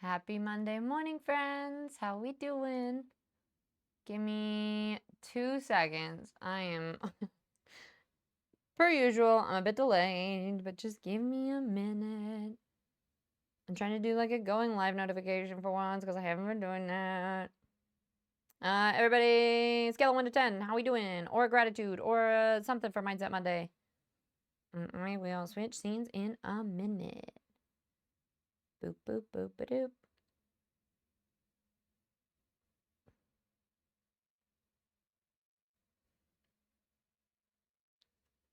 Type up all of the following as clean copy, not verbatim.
Happy Monday morning, friends. How we doing? Give me 2 seconds. I am, per usual, I'm a bit delayed, but just give me a minute. I'm trying to do like a going live notification for once because I haven't been doing that. Everybody, scale of 1 to 10. How we doing? Or gratitude or something for Mindset Monday. I will switch scenes in a minute. Boop, boop, boop, ba doop.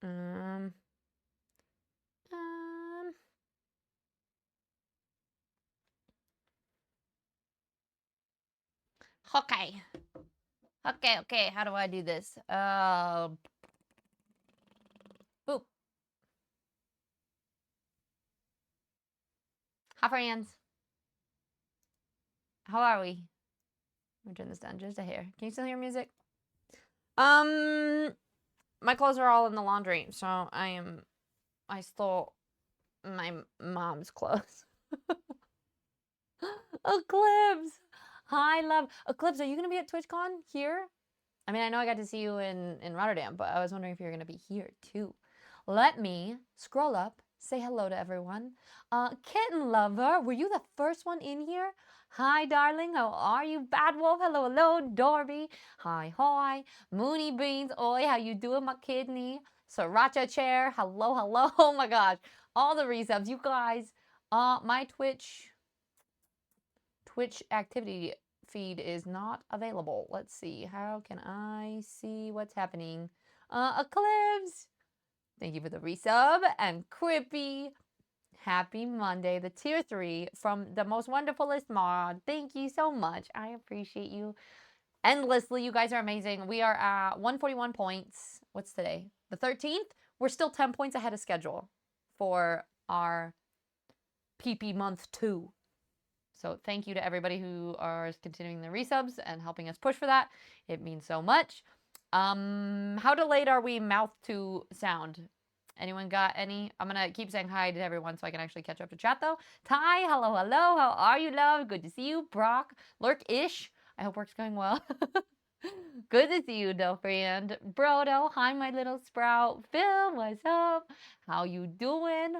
Um, okay. Okay. How do I do this? Boop. Hi, friends. How are we? I'm gonna turn this down just a hair. Can you still hear music? My clothes are all in the laundry, so I stole my mom's clothes. Eclipse! Hi, love. Eclipse, are you gonna be at TwitchCon here? I mean, I know I got to see you in Rotterdam, but I was wondering if you're gonna be here too. Let me scroll up, say hello to everyone. Kitten Lover, were you the first one in here? Hi, darling, how are you? Bad Wolf, hello, Dorby. Hi. Mooney Beans, oi, how you doing, my kidney? Sriracha Chair, hello. Oh my gosh, all the resubs, you guys. My Twitch activity feed is not available. Let's see. How can I see what's happening? Eclipse. Thank you for the resub. And Quippy. Happy Monday, the tier 3 from the most wonderfulest mod. Thank you so much. I appreciate you endlessly. You guys are amazing. We are at 141 points. What's today? The 13th? We're still 10 points ahead of schedule for our PP month 2. So thank you to everybody who are continuing the resubs and helping us push for that. It means so much. How delayed are we mouth to sound? Anyone got any? I'm gonna keep saying hi to everyone so I can actually catch up to chat though. Ty, hello. How are you, love? Good to see you. Brock, Lurk-ish. I hope work's going well. Good to see you, though, friend. Brodo, hi, my little sprout. Phil, what's up? How you doing?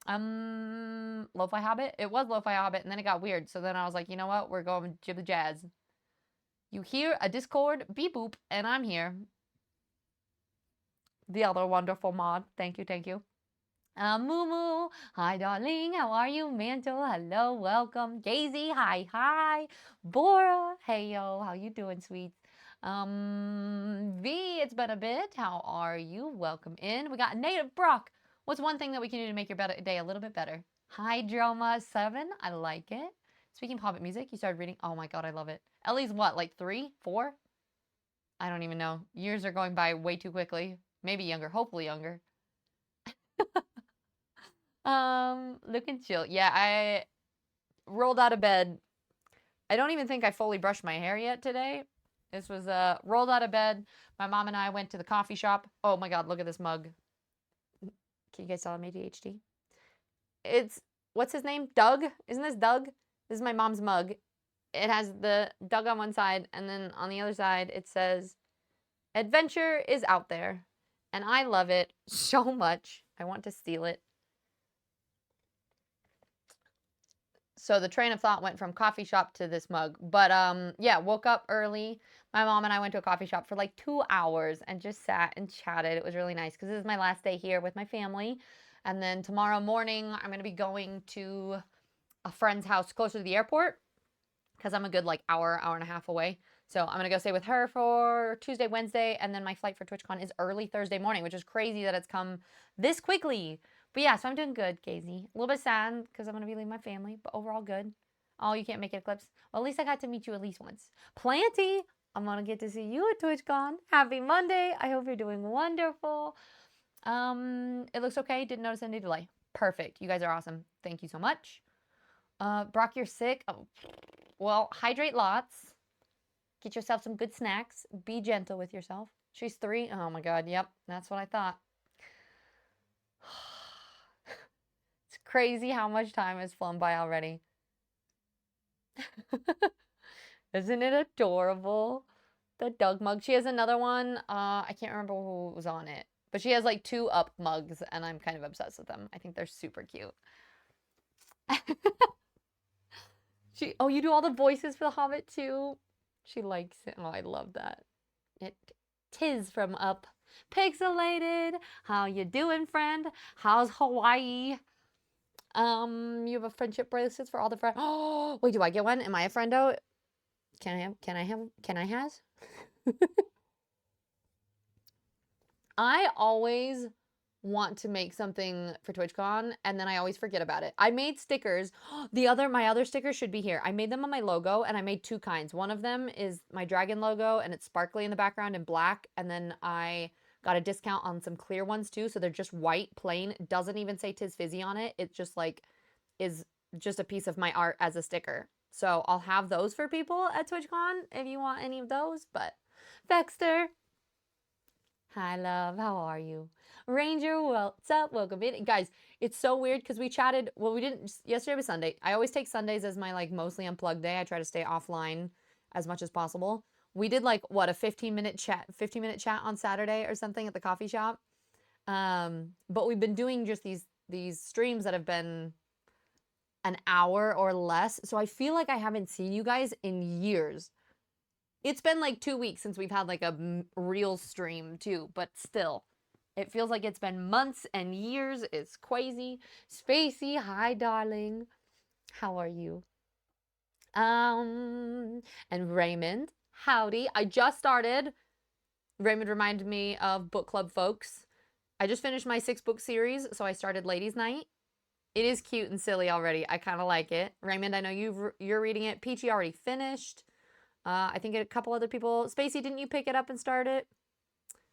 Lo-Fi Hobbit? It was Lo-Fi Hobbit, and then it got weird. So then I was like, you know what? We're going Jib Jazz. You hear a Discord beep boop, and I'm here. The other wonderful mod. Thank you. Moo. Hi, darling. How are you? Mantle. Hello. Welcome. Daisy. Hi. Bora. Hey, yo. How you doing, sweets? V, it's been a bit. How are you? Welcome in. We got Native Brock. What's one thing that we can do to make your day a little bit better? Hi, Droma7. I like it. Speaking of Hobbit music, you started reading. Oh my god, I love it. Ellie's what, like 3, 4? I don't even know. Years are going by way too quickly. Maybe younger, hopefully younger. Look and chill. Yeah, I rolled out of bed. I don't even think I fully brushed my hair yet today. This was rolled out of bed. My mom and I went to the coffee shop. Oh my god, look at this mug. Can you guys tell I'm ADHD? It's what's his name? Doug? Isn't this Doug? This is my mom's mug. It has the Doug on one side, and then on the other side it says adventure is out there. And I love it so much. I want to steal it. So the train of thought went from coffee shop to this mug. But yeah, woke up early. My mom and I went to a coffee shop for like 2 hours and just sat and chatted. It was really nice because this is my last day here with my family. And then tomorrow morning, I'm going to be going to a friend's house closer to the airport because I'm a good like hour and a half away. So I'm going to go stay with her for Tuesday, Wednesday, and then my flight for TwitchCon is early Thursday morning, which is crazy that it's come this quickly. But yeah, so I'm doing good, Casey. A little bit sad because I'm going to be leaving my family, but overall good. Oh, you can't make it, Eclipse? Well, at least I got to meet you at least once. Planty, I'm going to get to see you at TwitchCon. Happy Monday. I hope you're doing wonderful. It looks okay. Didn't notice any delay. Perfect. You guys are awesome. Thank you so much. Brock, you're sick. Oh, well, hydrate lots. Get yourself some good snacks. Be gentle with yourself. She's 3. Oh my god, yep. That's what I thought. It's crazy how much time has flown by already. Isn't it adorable? The Doug mug. She has another one. I can't remember who was on it, but she has like 2 up mugs, and I'm kind of obsessed with them. I think they're super cute. Oh, you do all the voices for The Hobbit too? She likes it. Oh, I love that. It tis from Up. Pixelated. How you doing, friend? How's Hawaii? You have a friendship bracelets for all the friends. Oh, wait, do I get one? Am I a friendo? Can I has? I always want to make something for TwitchCon and then I always forget about it. I made stickers. My other stickers should be here. I made them on my logo and I made 2 kinds. One of them is my dragon logo and it's sparkly in the background in black, and then I got a discount on some clear ones too, so they're just white, plain, doesn't even say Tis Fizzy on it. It just like is just a piece of my art as a sticker. So I'll have those for people at TwitchCon if you want any of those. But Vexter, hi love, how are you? Ranger, what's up? Welcome in. Guys, it's so weird because we chatted, well, we didn't, yesterday was Sunday. I always take Sundays as my like mostly unplugged day. I try to stay offline as much as possible. We did like what, a 15-minute chat on Saturday or something at the coffee shop. But we've been doing just these streams that have been an hour or less. So I feel like I haven't seen you guys in years. It's been like 2 weeks since we've had like a real stream too, but still, it feels like it's been months and years. It's crazy. Spacey, hi darling. How are you? And Raymond, howdy. I just started. Raymond reminded me of book club folks. I just finished my 6-book series, so I started Ladies Night. It is cute and silly already. I kind of like it. Raymond, I know you're reading it. Peachy already finished. I think a couple other people. Spacey, didn't you pick it up and start it?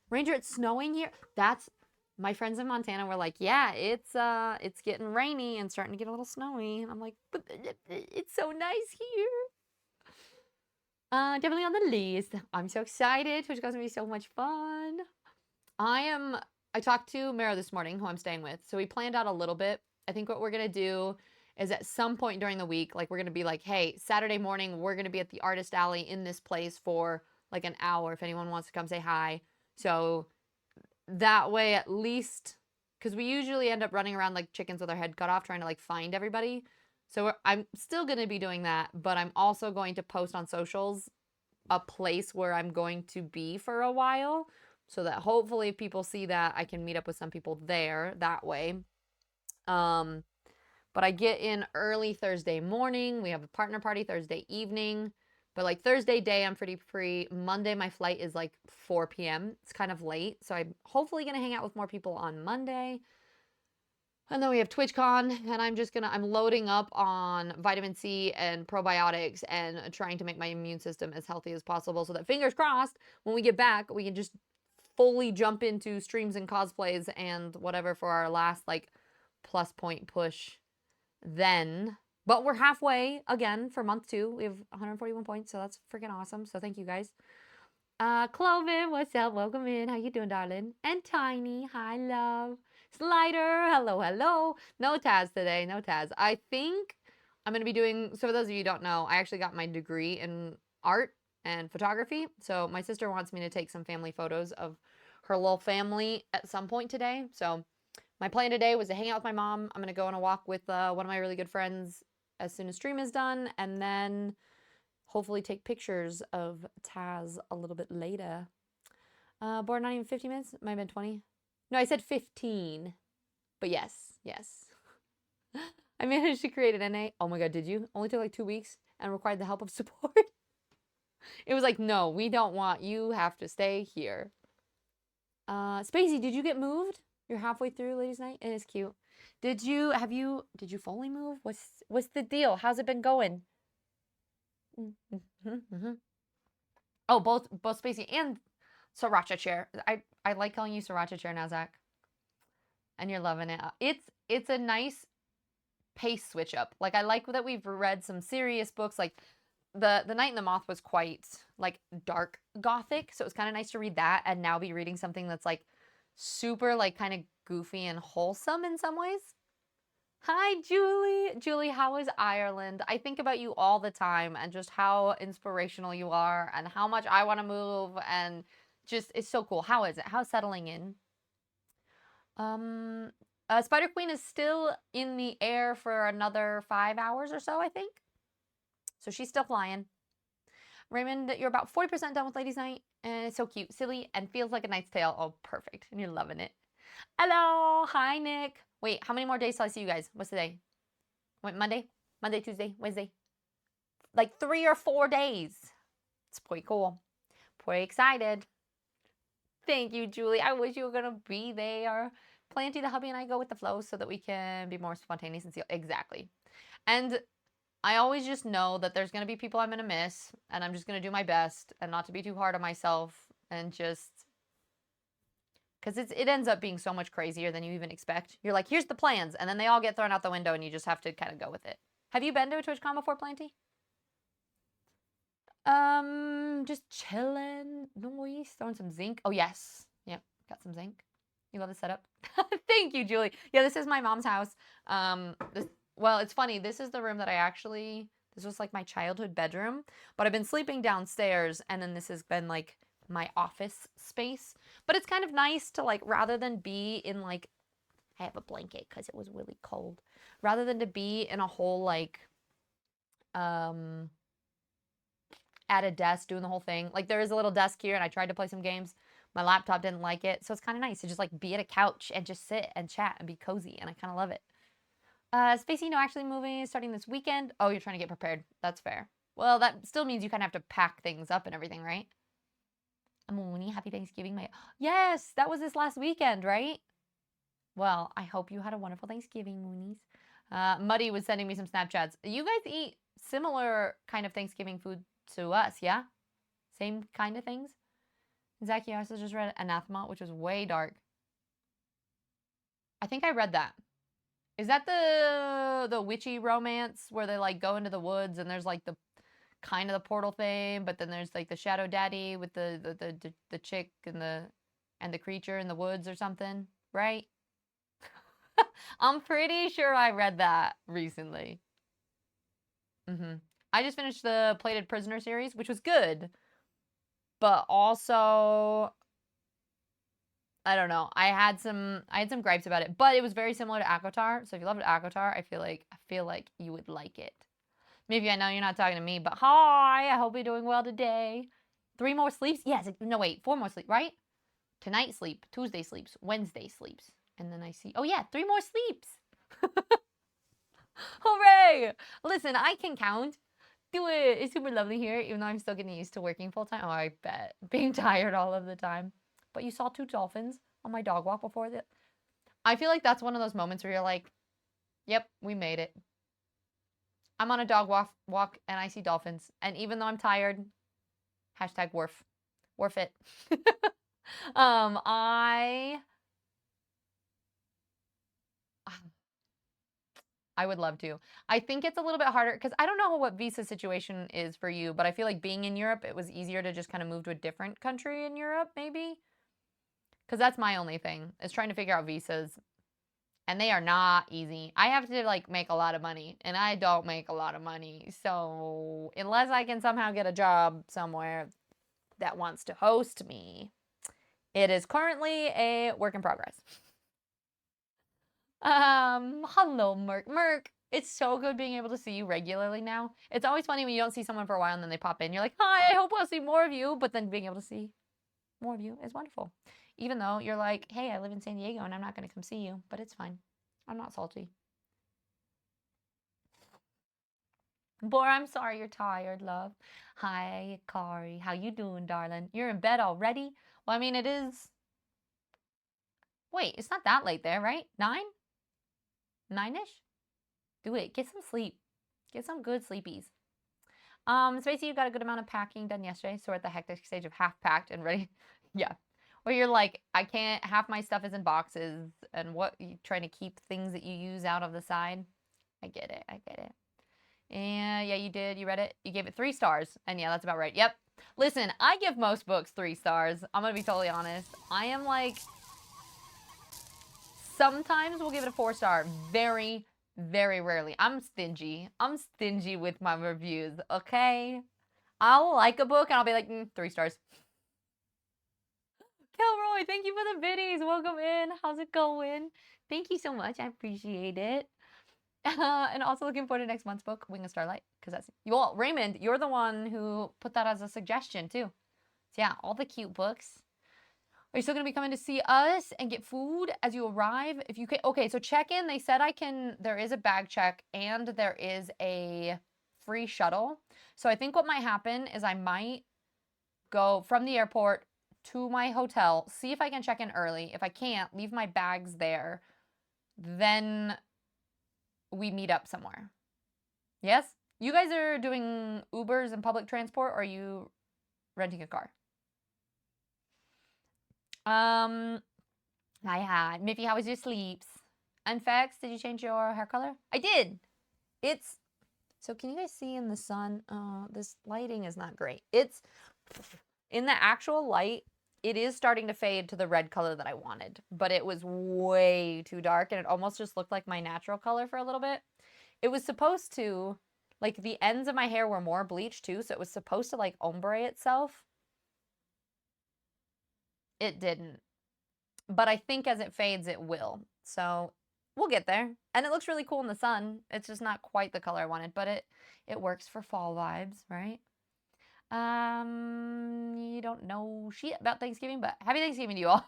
Ranger, it's snowing here. That's my friends in Montana were like, yeah, it's getting rainy and starting to get a little snowy. And I'm like, but it's so nice here. Definitely on the list. I'm so excited. Which is gonna be so much fun. I talked to Mara this morning, who I'm staying with. So we planned out a little bit. I think what we're gonna do is at some point during the week, like we're gonna be like, hey, Saturday morning, we're gonna be at the Artist Alley in this place for like an hour if anyone wants to come say hi. So that way, at least, because we usually end up running around like chickens with our head cut off trying to like find everybody. So I'm still going to be doing that, but I'm also going to post on socials a place where I'm going to be for a while so that hopefully if people see that, I can meet up with some people there that way. But I get in early Thursday morning. We have a partner party Thursday evening. But like Thursday day, I'm pretty free. Monday, my flight is like 4 p.m. It's kind of late. So I'm hopefully going to hang out with more people on Monday. And then we have TwitchCon, and I'm loading up on vitamin C and probiotics and trying to make my immune system as healthy as possible so that, fingers crossed, when we get back, we can just fully jump into streams and cosplays and whatever for our last like plus point push then. But we're halfway again for month 2. We have 141 points, so that's freaking awesome. So thank you guys. Cloven, what's up? Welcome in. How you doing, darling? And Tiny, hi, love. Slider, hello, hello. No Taz today, no Taz. I think I'm going to be doing, so for those of you who don't know, I actually got my degree in art and photography. So my sister wants me to take some family photos of her little family at some point today. So my plan today was to hang out with my mom. I'm going to go on a walk with one of my really good friends as soon as stream is done, and then hopefully take pictures of Taz a little bit later. Born not even 50 minutes? Might have been 20. No, I said 15. But yes. I managed to create an NA. Oh my god, did you? Only took like 2 weeks and required the help of support. It was like, no, we don't want you. Have to stay here. Spacey, did you get moved? You're halfway through Ladies Night? It is cute. Did you fully move? What's the deal? How's it been going? Oh, both Spacey and Sriracha Chair. I like calling you Sriracha Chair now, Zach. And you're loving it. It's a nice pace switch up. Like, I like that we've read some serious books. Like the Night and the Moth was quite like dark gothic, so it was kind of nice to read that and now be reading something that's like super like kind of goofy and wholesome in some ways. Hi, Julie. Julie, how is Ireland? I think about you all the time and just how inspirational you are and how much I want to move and just it's so cool. How is it? How's settling in? Um, Spider Queen is still in the air for another 5 hours or so, I think. So she's still flying. Raymond, you're about 40% done with Ladies Night, and it's so cute, silly, and feels like a Knight's Tale. Oh, perfect. And you're loving it. Hello. Hi, Nick. Wait, how many more days till I see you guys? What's today? Wait, Monday? Monday, Tuesday, Wednesday. Like 3 or 4 days. It's pretty cool. Pretty excited. Thank you, Julie. I wish you were gonna be there. Planty, the hubby, and I go with the flow so that we can be more spontaneous and see exactly. And I always just know that there's gonna be people I'm gonna miss, and I'm just gonna do my best and not to be too hard on myself and just because it ends up being so much crazier than you even expect. You're like, here's the plans, and then they all get thrown out the window, and you just have to kind of go with it. Have you been to a TwitchCon before, Planty? Just chilling. Noise. Throwing some zinc. Oh, yes. Yep. Got some zinc. You love the setup. Thank you, Julie. Yeah, this is my mom's house. Well, it's funny. This is the room that this was like my childhood bedroom, but I've been sleeping downstairs, and then this has been like my office space. But it's kind of nice to like, rather than be in like, I have a blanket because it was really cold. Rather than to be in a whole like, at a desk doing the whole thing. Like there is a little desk here and I tried to play some games. My laptop didn't like it. So it's kind of nice to just like be at a couch and just sit and chat and be cozy. And I kind of love it. Spacey, no, actually moving starting this weekend. Oh, you're trying to get prepared. That's fair. Well, that still means you kind of have to pack things up and everything, right? Mooney, happy Thanksgiving. Yes, that was this last weekend, right? Well, I hope you had a wonderful Thanksgiving, Moonies. Muddy was sending me some Snapchats. You guys eat similar kind of Thanksgiving food to us, yeah? Same kind of things? Zachy also just read Anathema, which was way dark. I think I read that. Is that the witchy romance where they like go into the woods and there's like the kind of the portal thing, but then there's like the shadow daddy with the chick and the creature in the woods or something, right? I'm pretty sure I read that recently. I just finished the Plated Prisoner series, which was good, but also I don't know. I had some gripes about it, but it was very similar to ACOTAR. So if you loved ACOTAR, I feel like you would like it. Maybe I know you're not talking to me, but hi, I hope you're doing well today. 3 more sleeps? Yes. No, wait. 4 more sleep, right? Tonight sleep, Tuesday sleeps, Wednesday sleeps, and then I see. Oh yeah, 3 more sleeps. Hooray! Listen, I can count. Do it. It's super lovely here, even though I'm still getting used to working full time. Oh, I bet. Being tired all of the time. But you saw 2 dolphins on my dog walk before that. I feel like that's one of those moments where you're like, yep, we made it. I'm on a dog walk and I see dolphins. And even though I'm tired, hashtag wharf. Wharf it. I would love to. I think it's a little bit harder because I don't know what visa situation is for you, but I feel like being in Europe, it was easier to just kind of move to a different country in Europe, maybe. Because that's my only thing is trying to figure out visas, and they are not easy. I have to like make a lot of money, and I don't make a lot of money. So unless I can somehow get a job somewhere that wants to host me, it is currently a work in progress. Hello, Merc. Merc, it's so good being able to see you regularly now. It's always funny when you don't see someone for a while and then they pop in. You're like, hi, I hope I'll see more of you. But then being able to see more of you is wonderful. Even though you're like, hey, I live in San Diego and I'm not going to come see you, but it's fine. I'm not salty. Bor, I'm sorry you're tired, love. Hi, Kari. How you doing, darling? You're in bed already? Well, I mean, it is. Wait, it's not that late there, right? 9? 9-ish? Do it. Get some sleep. Get some good sleepies. Spacey, you got a good amount of packing done yesterday, so we're at the hectic stage of half packed and ready. Yeah. Where you're like, I can't, half my stuff is in boxes, and what, you trying to keep things that you use out of the side? I get it. I get it. And yeah, you did. You read it. You gave it 3 stars. And yeah, that's about right. Yep. Listen, I give most books 3 stars. I'm going to be totally honest. I am like, sometimes we'll give it a 4 star. Very, Very rarely. I'm stingy. I'm stingy with my reviews, okay? I'll like a book and I'll be like, 3 stars. Kelroy, thank you for the biddies. Welcome in. How's it going? Thank you so much. I appreciate it. And also looking forward to next month's book, Wing of Starlight, because that's you all. Raymond, you're the one who put that as a suggestion too. So yeah, all the cute books. Are you still gonna be coming to see us and get food as you arrive? If you can, okay. So check in. They said I can. There is a bag check and there is a free shuttle. So I think what might happen is I might go from the airport to my hotel, see if I can check in early. If I can't, leave my bags there. Then we meet up somewhere. Yes? You guys are doing Ubers and public transport, or are you renting a car? Hi, Miffy, how was your sleeps? Unfax, did you change your hair color? I did. It's, so can you guys see in the sun? This lighting is not great. It's, in the actual light, it is starting to fade to the red color that I wanted, but it was way too dark and it almost just looked like my natural color for a little bit. It was supposed to, like, the ends of my hair were more bleached too, so it was supposed to, like, ombre itself. It didn't. But I think as it fades, it will. So we'll get there. And it looks really cool in the sun. It's just not quite the color I wanted, but it works for fall vibes, right? You don't know shit about Thanksgiving, but happy Thanksgiving to you all.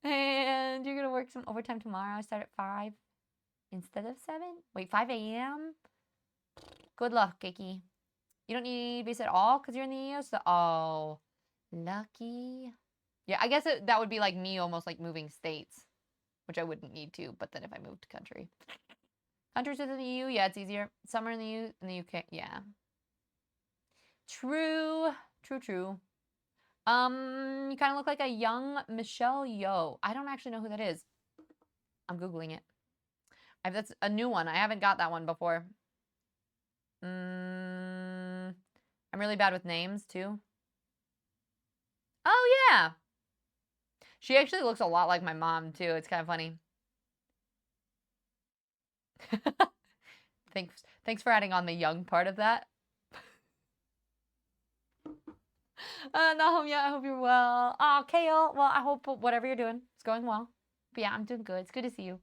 And you're gonna work some overtime tomorrow. Start at 5 instead of 7. Wait, 5 a.m. Good luck, Kiki. You don't need base at all because you're in the EU. So, oh, lucky. Yeah, I guess that would be like me almost like moving states, which I wouldn't need to. But then if I moved country, countries within the EU, yeah, it's easier. Summer in the EU, in the UK, yeah. True, true, true. You kind of look like a young Michelle Yeoh. I don't actually know who that is. I'm Googling it. That's a new one. I haven't got that one before. I'm really bad with names, too. Oh, yeah. She actually looks a lot like my mom, too. It's kind of funny. Thanks for adding on the young part of that. Nahomya, I hope you're well. Oh, Kale, well, I hope whatever you're doing is going well. But yeah, I'm doing good. It's good to see you.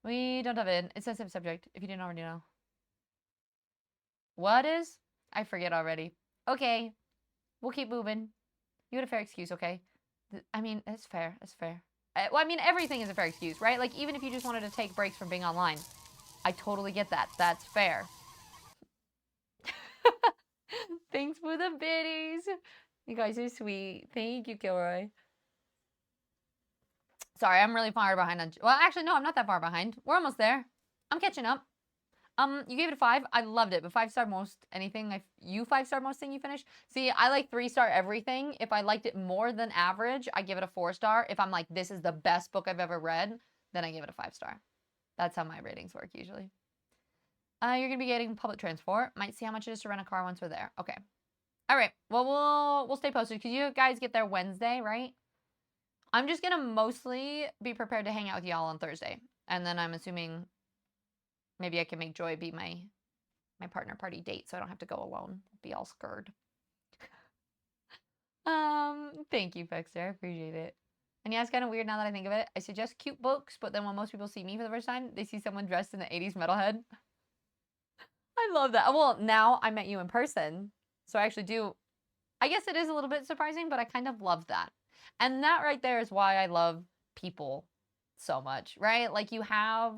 We don't have an insensitive subject, if you didn't already know. What is? I forget already. Okay, we'll keep moving. You had a fair excuse, okay? I mean, it's fair. It's fair. Well, I mean, everything is a fair excuse, right? Like, even if you just wanted to take breaks from being online, I totally get that. That's fair. Thanks for the biddies. You guys are sweet. Thank you, Kilroy. Sorry, I'm really far behind on. Well, actually, no, I'm not that far behind. We're almost there. I'm catching up. You gave it a 5. I loved it, but 5-star most anything. You 5-star most thing you finish. See, I like 3-star everything. If I liked it more than average, I give it a 4-star. If I'm like, this is the best book I've ever read, then I give it a 5-star. That's how my ratings work usually. You're gonna be getting public transport. Might see how much it is to rent a car once we're there. Okay. All right. Well, we'll stay posted because you guys get there Wednesday, right? I'm just gonna mostly be prepared to hang out with y'all on Thursday, and then I'm assuming maybe I can make Joy be my partner party date, so I don't have to go alone. Be all scared. Thank you, Fexter. I appreciate it. And yeah, it's kind of weird now that I think of it. I suggest cute books, but then when most people see me for the first time, they see someone dressed in the 80s metalhead. I love that. Well, now I met you in person, so I actually do. I guess it is a little bit surprising, but I kind of love that. And that right there is why I love people so much, right? Like, you have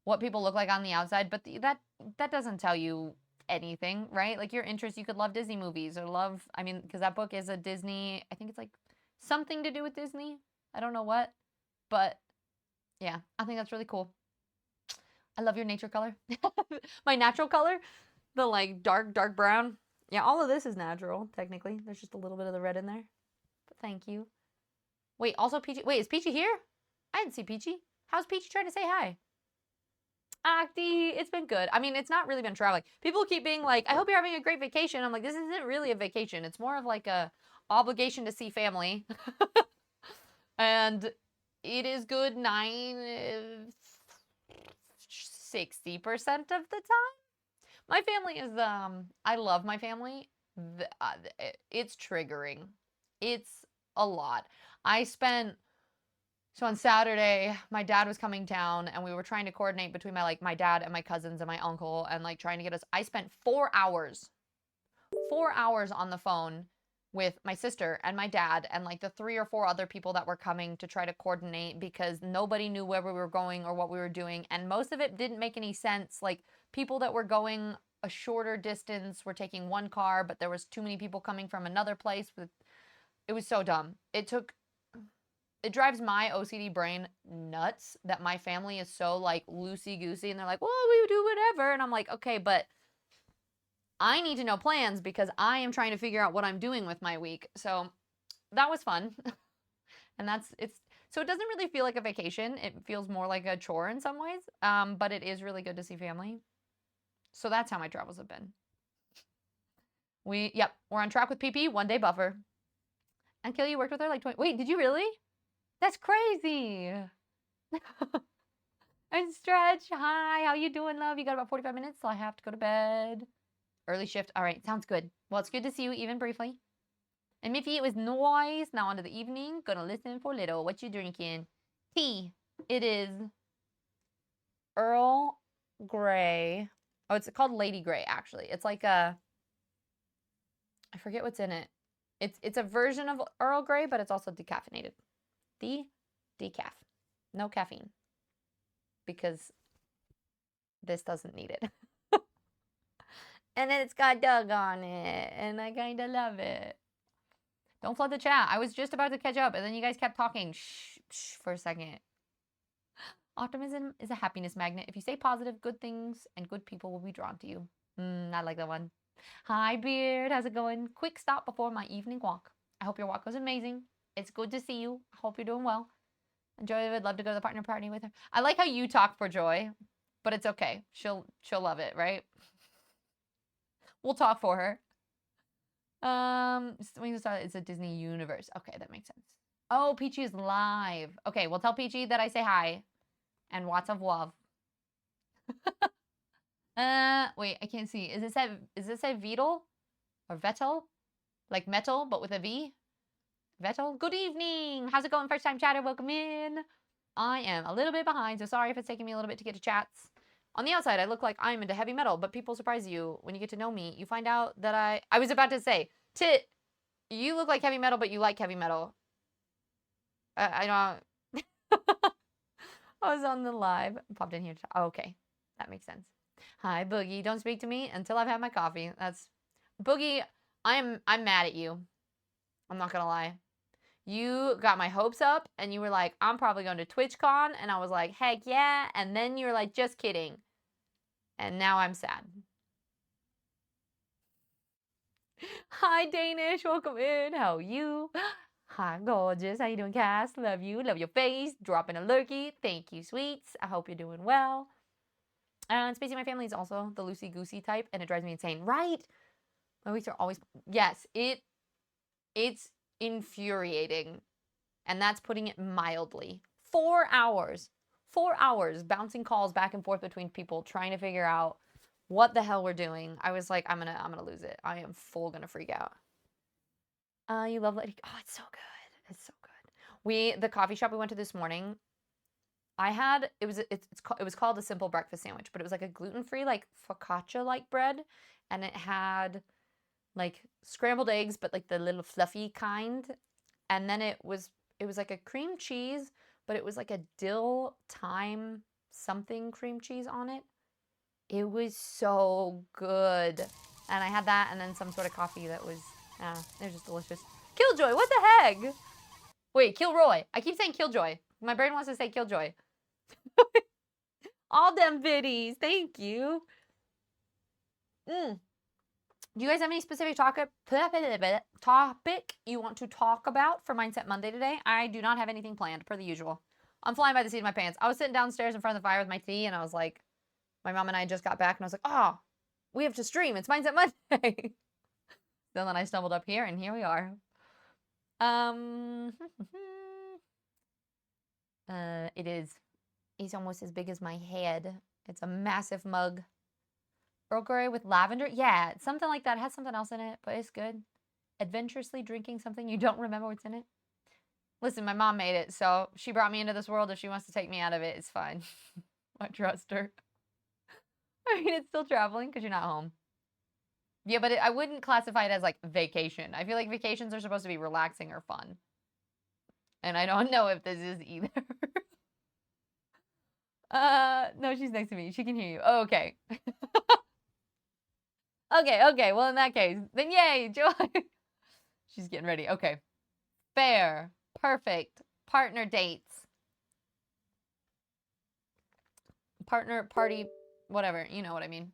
what people look like on the outside, but that doesn't tell you anything, right? Like, your interests, you could love Disney movies or love, I mean, because that book is a Disney, I think it's like something to do with Disney. I don't know what, but yeah, I think that's really cool. I love your nature color. My natural color, the like dark brown. Yeah, all of this is natural, technically. There's just a little bit of the red in there. But thank you. Wait, also Peachy. Wait, is Peachy here? I didn't see Peachy. How's Peachy trying to say hi? Acti, it's been good. I mean, it's not really been traveling. People keep being like, I hope you're having a great vacation. I'm like, this isn't really a vacation. It's more of like a obligation to see family. And it is good 9, 60% of the time. My family is, I love my family. It's triggering. It's a lot. So on Saturday, my dad was coming down and we were trying to coordinate between my dad and my cousins and my uncle and like trying to get us. I spent 4 hours on the phone with my sister and my dad and like the 3 or 4 other people that were coming to try to coordinate because nobody knew where we were going or what we were doing. And most of it didn't make any sense. Like people that were going a shorter distance were taking one car, but there was too many people coming from another place. It was so dumb. It drives my OCD brain nuts that my family is so like loosey-goosey and they're like, well, we do whatever. And I'm like, okay, but I need to know plans because I am trying to figure out what I'm doing with my week. So that was fun. And so it doesn't really feel like a vacation. It feels more like a chore in some ways. But it is really good to see family. So that's how my travels have been. We're on track with PP, 1 day buffer. And Kill, you worked with her like 20. Wait, did you really? That's crazy. And Stretch, hi, how you doing, love? You got about 45 minutes, so I have to go to bed. Early shift. All right, sounds good. Well, it's good to see you even briefly. And Miffy, it was noise. Now on to the evening. Gonna listen for a little. What you drinking? Tea. It is Earl Grey. Oh, it's called Lady Grey, actually. It's like I forget what's in it. It's a version of Earl Grey, but it's also decaffeinated. Decaf. No caffeine. Because this doesn't need it. And then it's got Doug on it. And I kind of love it. Don't flood the chat. I was just about to catch up. And then you guys kept talking shh for a second. Optimism is a happiness magnet. If you stay positive, good things and good people will be drawn to you. I like that one. Hi, Beard. How's it going? Quick stop before my evening walk. I hope your walk was amazing. It's good to see you. I hope you're doing well. Joy would love to go to the partner party with her. I like how you talk for Joy, but it's okay. She'll love it, right? We'll talk for her. It's a Disney universe. Okay, that makes sense. Oh, Peachy is live. Okay, well tell Peachy that I say hi. And lots of love. Wait, I can't see. Is this a Vettel? Or Vettel? Like metal, but with a V? Vettel? Good evening! How's it going, first time chatter? Welcome in. I am a little bit behind, so sorry if it's taking me a little bit to get to chats. On the outside, I look like I'm into heavy metal, but people surprise you when you get to know me. You find out that I was about to say, Tit, you look like heavy metal, but you like heavy metal. I don't... I was on the live. Popped in here. Oh, okay. That makes sense. Hi, Boogie. Don't speak to me until I've had my coffee. That's... Boogie, I'm mad at you. I'm not gonna lie. You got my hopes up, and you were like, I'm probably going to TwitchCon, and I was like, heck yeah, and then you were like, just kidding. And now I'm sad. Hi, Danish. Welcome in. How are you? Hi, gorgeous. How you doing, Cass? Love you. Love your face. Dropping a lurky. Thank you, sweets. I hope you're doing well. And Spacey, my family is also the loosey-goosey type, and it drives me insane. Right? My weeks are always... Yes, it's infuriating. And that's putting it mildly. 4 hours. 4 hours bouncing calls back and forth between people trying to figure out what the hell we're doing. I was like, I'm gonna lose it. I am full gonna freak out. You love Lady. Oh, it's so good. It's so good. The coffee shop we went to this morning, it was called a simple breakfast sandwich, but it was like a gluten-free like focaccia like bread, and it had like scrambled eggs, but like the little fluffy kind, and then it was like a cream cheese, but it was like a dill thyme something cream cheese on it. It was so good. And I had that and then some sort of coffee that was, it was just delicious. Killjoy, what the heck? Wait, Kilroy. I keep saying Killjoy. My brain wants to say Killjoy. All them biddies. Thank you. Do you guys have any specific topic you want to talk about for Mindset Monday today? I do not have anything planned, per the usual. I'm flying by the seat of my pants. I was sitting downstairs in front of the fire with my tea, and I was like, my mom and I just got back, and I was like, oh, we have to stream. It's Mindset Monday. Then I stumbled up here, and here we are. It's almost as big as my head. It's a massive mug. Earl Grey with lavender. Yeah, something like that. It has something else in it, but it's good. Adventurously drinking something you don't remember what's in it. Listen, my mom made it, so she brought me into this world. If she wants to take me out of it, it's fine. I trust her. I mean, it's still traveling because you're not home. Yeah, but I wouldn't classify it as like vacation. I feel like vacations are supposed to be relaxing or fun. And I don't know if this is either. No, she's next to me. She can hear you. Oh, okay. Okay. Well, in that case, then yay, joy. She's getting ready. Okay. Fair. Perfect. Partner dates. Partner, party, whatever. You know what I mean.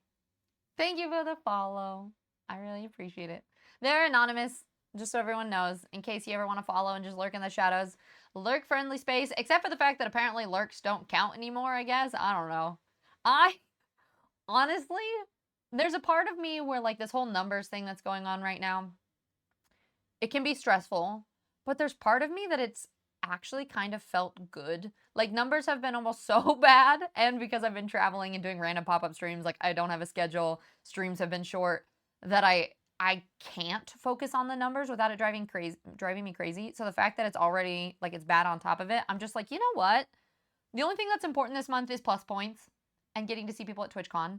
Thank you for the follow. I really appreciate it. They're anonymous, just so everyone knows, in case you ever want to follow and just lurk in the shadows. Lurk friendly space, except for the fact that apparently lurks don't count anymore, I guess. I don't know. I honestly, there's a part of me where like this whole numbers thing that's going on right now, it can be stressful, but there's part of me that it's actually kind of felt good. Like numbers have been almost so bad, and because I've been traveling and doing random pop-up streams, like I don't have a schedule, streams have been short, that I can't focus on the numbers without it driving me crazy. So the fact that it's already like it's bad on top of it, I'm just like, you know what? The only thing that's important this month is plus points and getting to see people at TwitchCon.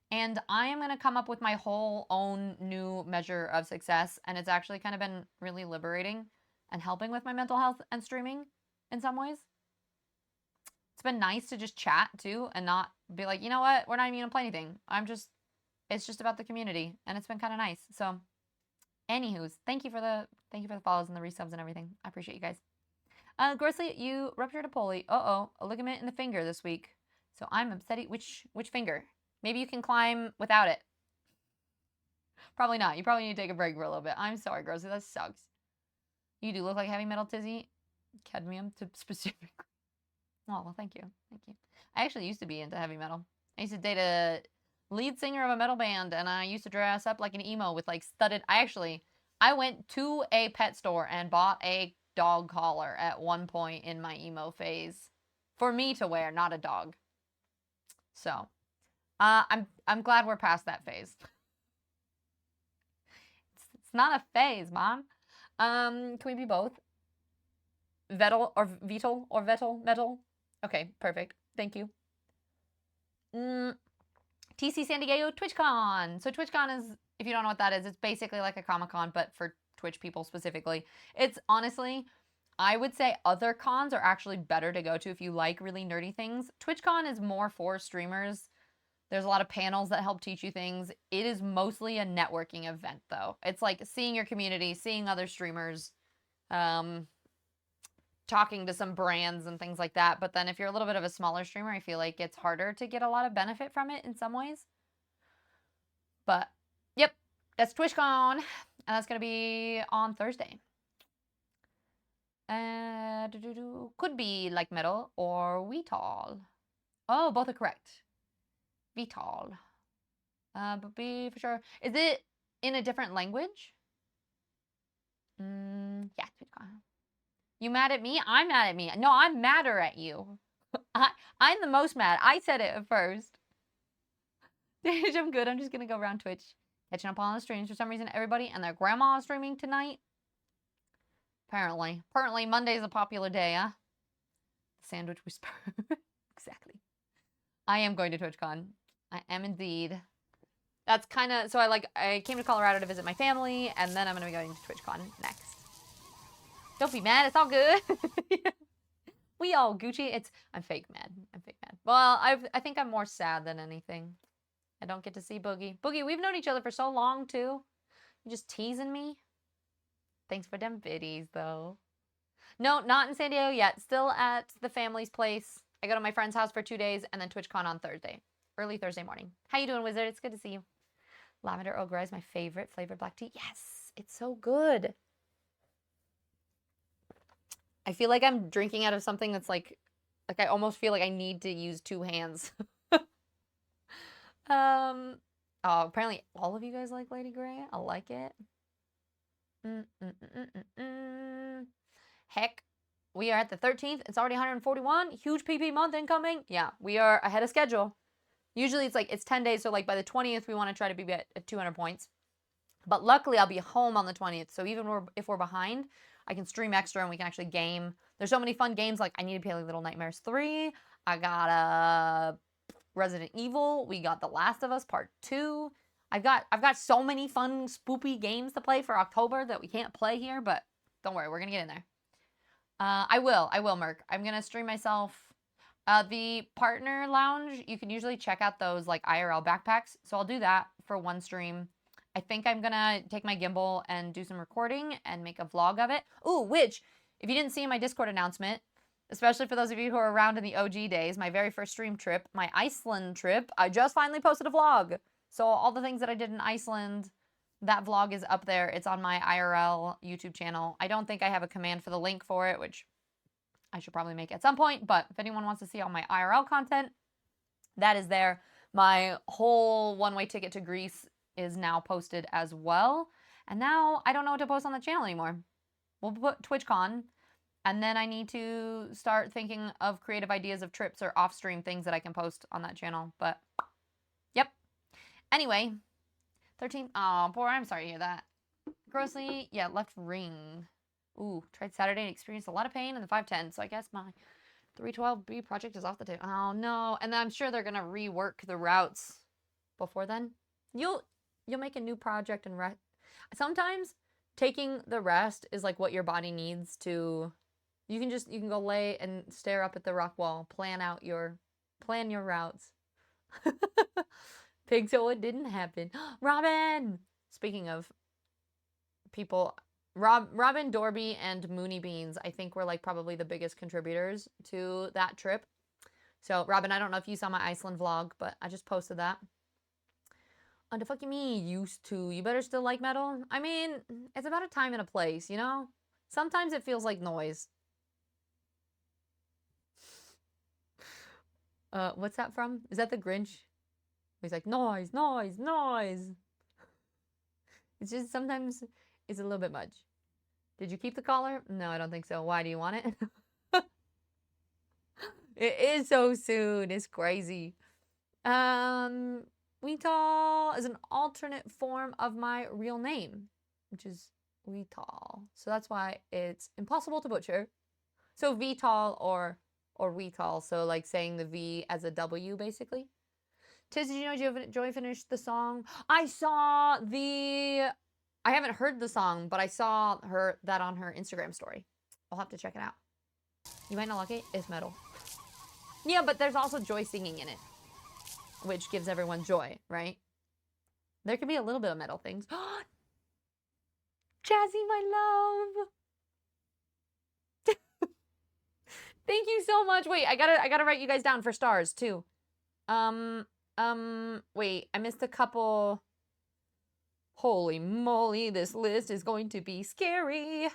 And I am going to come up with my whole own new measure of success. And it's actually kind of been really liberating and helping with my mental health and streaming in some ways. It's been nice to just chat too and not be like, you know what, we're not even going to play anything. It's just about the community, and it's been kind of nice. So, anywho's, thank you for the follows and the resubs and everything. I appreciate you guys. Grossly, you ruptured a pulley. A ligament in the finger this week. So I'm upset. Which finger? Maybe you can climb without it. Probably not. You probably need to take a break for a little bit. I'm sorry, Grossly. That sucks. You do look like heavy metal Tizzy. Cadmium to specific. Oh, well, thank you. Thank you. I actually used to be into heavy metal. I used to date a lead singer of a metal band, and I used to dress up like an emo with like studded. I went to a pet store and bought a dog collar at one point in my emo phase for me to wear, not a dog. So, I'm glad we're past that phase. It's not a phase, Mom. Can we be both? Vettel or Vital or Vettel metal? Okay, perfect. Thank you. TC San Diego TwitchCon. So TwitchCon is, if you don't know what that is, it's basically like a Comic-Con, but for Twitch people specifically. It's honestly, I would say other cons are actually better to go to if you like really nerdy things. TwitchCon is more for streamers. There's a lot of panels that help teach you things. It is mostly a networking event, though. It's like seeing your community, seeing other streamers, talking to some brands and things like that. But then if you're a little bit of a smaller streamer, I feel like it's harder to get a lot of benefit from it in some ways. But yep, that's TwitchCon, and that's gonna be on Thursday. Could be like metal or Vital. Oh, both are correct. Vital. But be for sure. Is it in a different language? Yeah, TwitchCon. You mad at me? I'm mad at me. No, I'm madder at you. I'm the most mad. I said it at first. I'm good. I'm just gonna go around Twitch, catching up on the streams. For some reason, everybody and their grandma is streaming tonight. Apparently, Monday's a popular day, huh? Sandwich whisper. Exactly. I am going to TwitchCon. I am indeed. That's kind of so. I came to Colorado to visit my family, and then I'm gonna be going to TwitchCon next. Don't be mad. It's all good. We all Gucci. I'm fake mad. Well, I think I'm more sad than anything. I don't get to see Boogie. Boogie, we've known each other for so long too. You just teasing me. Thanks for them biddies though. No, not in San Diego yet. Still at the family's place. I go to my friend's house for 2 days and then TwitchCon on Thursday. Early Thursday morning. How you doing, Wizard? It's good to see you. Lavender Earl Grey is my favorite flavored black tea. Yes, it's so good. I feel like I'm drinking out of something that's like I almost feel like I need to use 2 hands. Oh, apparently all of you guys like Lady Grey. I like it. Heck, we are at the 13th. It's already 141. Huge PP month incoming. Yeah, we are ahead of schedule. Usually it's like, it's 10 days. So like by the 20th, we want to try to be at 200 points. But luckily I'll be home on the 20th. So even if we're behind, I can stream extra and we can actually game. There's so many fun games. Like I need to play Little Nightmares 3. I got Resident Evil. We got The Last of Us Part 2. I've got so many fun spoopy games to play for October that we can't play here, but don't worry, we're gonna get in there. I will, Merc. I'm gonna stream myself. The partner lounge, you can usually check out those like IRL backpacks. So I'll do that for one stream. I think I'm gonna take my gimbal and do some recording and make a vlog of it. Ooh, which, if you didn't see my Discord announcement, especially for those of you who are around in the OG days, my very first stream trip, my Iceland trip, I just finally posted a vlog. So all the things that I did in Iceland, that vlog is up there. It's on my IRL YouTube channel. I don't think I have a command for the link for it, which I should probably make at some point. But if anyone wants to see all my IRL content, that is there. My whole one-way ticket to Greece is now posted as well. And now I don't know what to post on the channel anymore. We'll put TwitchCon. And then I need to start thinking of creative ideas of trips or off-stream things that I can post on that channel. But, yep. Anyway, 13. Oh, poor. I'm sorry to hear that. Grossly, yeah, left ring. Ooh, tried Saturday and experienced a lot of pain in the 510. So I guess my 312B project is off the table. Oh, no. And I'm sure they're going to rework the routes before then. You'll make a new project and rest. Sometimes taking the rest is like what your body needs to... You can go lay and stare up at the rock wall, plan your routes. Pig, so it didn't happen. Robin! Speaking of people, Robin, Dorby, and Mooney Beans, I think were like probably the biggest contributors to that trip. So, Robin, I don't know if you saw my Iceland vlog, but I just posted that. What the fuck you mean, used to? You better still like metal? I mean, it's about a time and a place, you know? Sometimes it feels like noise. What's that from? Is that the Grinch? He's like, noise, noise, noise. It's just sometimes it's a little bit much. Did you keep the collar? No, I don't think so. Why do you want it? It is so soon. It's crazy. Weetal is an alternate form of my real name, which is Weetal. So that's why it's impossible to butcher. So Vital or Weetal. So like saying the V as a W, basically. Tiz, did you know Joy finished the song? I haven't heard the song, but I saw that on her Instagram story. I'll have to check it out. You might not like it. It's metal. Yeah, but there's also Joy singing in it, which gives everyone joy, right? There could be a little bit of metal things. Jazzy, my love. Thank you so much. Wait, I gotta write you guys down for stars too. Wait, I missed a couple. Holy moly, this list is going to be scary.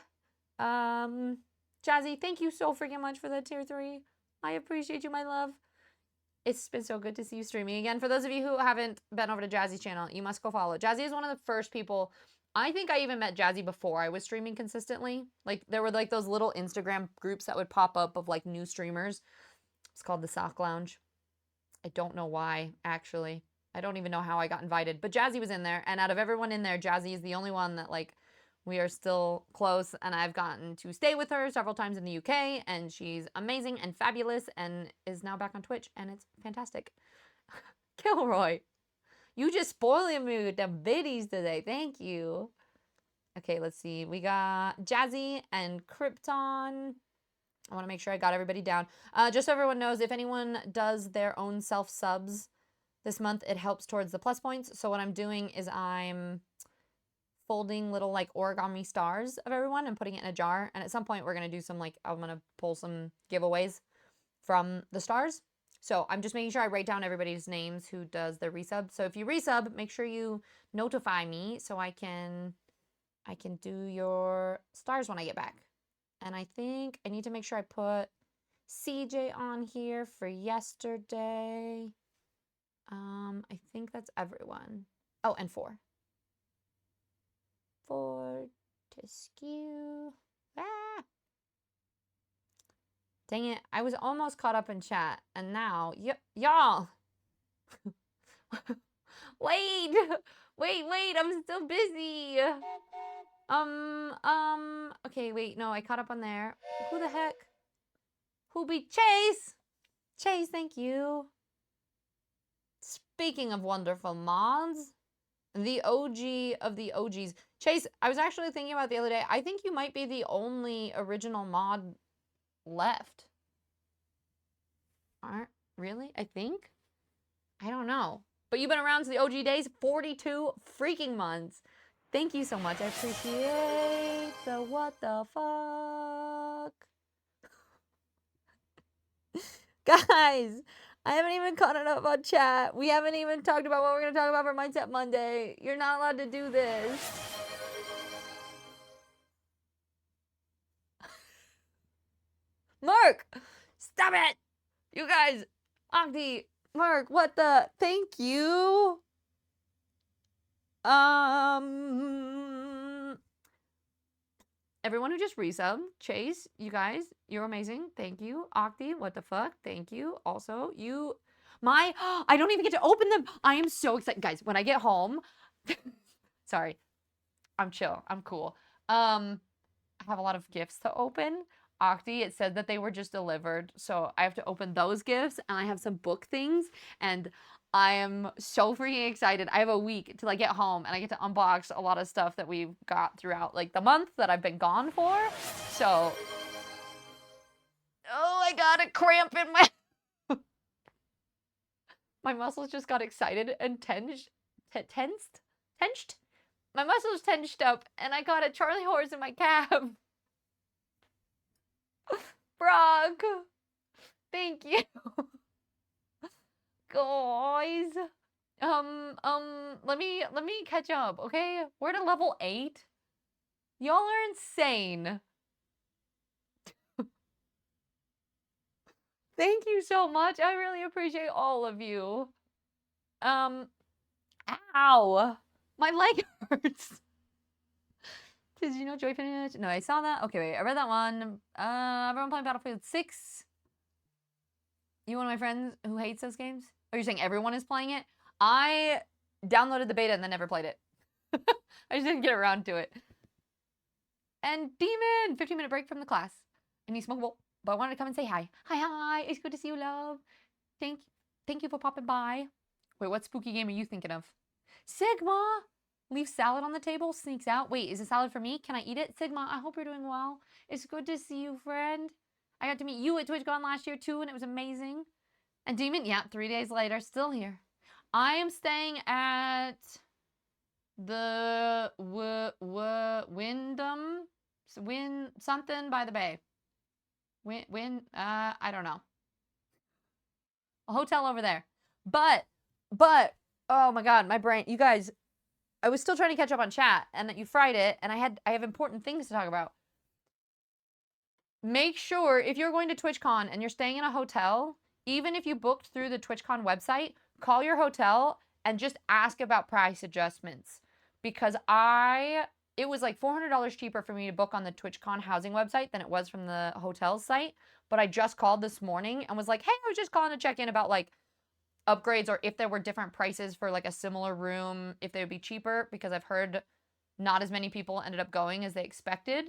Jazzy, thank you so freaking much for that tier 3. I appreciate you, my love. It's been so good to see you streaming again. For those of you who haven't been over to Jazzy's channel, you must go follow. Jazzy is one of the first people. I think I even met Jazzy before I was streaming consistently. Like, there were like those little Instagram groups that would pop up of like new streamers. It's called the Sock Lounge. I don't know why, actually. I don't even know how I got invited. But Jazzy was in there. And out of everyone in there, Jazzy is the only one that like we are still close. And I've gotten to stay with her several times in the UK. And she's amazing and fabulous and is now back on Twitch. And it's fantastic. Kilroy. You just spoiling me with the biddies today. Thank you. Okay, let's see. We got Jazzy and Krypton. I want to make sure I got everybody down. Just so everyone knows, if anyone does their own self-subs this month, it helps towards the plus points. So what I'm doing is I'm folding little like origami stars of everyone and putting it in a jar. And at some point we're going to do some like, I'm going to pull some giveaways from the stars. So I'm just making sure I write down everybody's names who does their resub. So if you resub, make sure you notify me so I can do your stars when I get back. And I think I need to make sure I put CJ on here for yesterday. I think that's everyone. Oh, and 4. Fortescue. Ah! Dang it. I was almost caught up in chat. And now, y'all, Wait, wait, I'm still busy. Okay, wait, no, I caught up on there. Who the heck? Who be Chase? Chase, thank you. Speaking of wonderful mods, the OG of the OGs. Chase, I was actually thinking about the other day. I think you might be the only original mod left. Aren't really? I think? I don't know. But you've been around to the OG days, 42 freaking months. Thank you so much. I appreciate the what the fuck. Guys, I haven't even caught it up on chat. We haven't even talked about what we're going to talk about for Mindset Monday. You're not allowed to do this. Mark, stop it. You guys, Octi, Mark, what the? Thank you. Everyone who just resubbed, Chase, you guys, you're amazing. Thank you. Octi, what the fuck? Thank you. Also, you, I don't even get to open them. I am so excited. Guys, when I get home, sorry, I'm chill. I'm cool. I have a lot of gifts to open. Octi, it said that they were just delivered, so I have to open those gifts, and I have some book things, and I am so freaking excited. I have a week till I get home, and I get to unbox a lot of stuff that we've got throughout, like, the month that I've been gone for, so... Oh, I got a cramp in my... My muscles just got excited and tensed? My muscles tensed up, and I got a Charlie horse in my calf. Brock, thank you. Guys, let me catch up, okay? We're at level 8. Y'all are insane. Thank you so much. I really appreciate all of you. Ow. My leg hurts. Did you know Joy finished? No, I saw that. Okay, wait. I read that one. Everyone playing Battlefield 6. You one of my friends who hates those games? Oh, you're saying everyone is playing it? I downloaded the beta and then never played it. I just didn't get around to it. And Demon! 15-minute break from the class. I need smokable, but I wanted to come and say hi. Hi. It's good to see you, love. Thank you for popping by. Wait, what spooky game are you thinking of? Sigma! Leave salad on the table, sneaks out. Wait, is the salad for me? Can I eat it? Sigma, I hope you're doing well. It's good to see you, friend. I got to meet you at TwitchCon last year, too, and it was amazing. And Demon, yeah, 3 days later, still here. I am staying at the Wyndham, something by the bay. I don't know. A hotel over there. But, oh my God, my brain, you guys, I was still trying to catch up on chat, and that you fried it, and I have important things to talk about. Make sure, if you're going to TwitchCon and you're staying in a hotel, even if you booked through the TwitchCon website, call your hotel and just ask about price adjustments. Because it was like $400 cheaper for me to book on the TwitchCon housing website than it was from the hotel site. But I just called this morning and was like, hey, I was just calling to check in about like upgrades or if there were different prices for like a similar room, if they would be cheaper, because I've heard not as many people ended up going as they expected.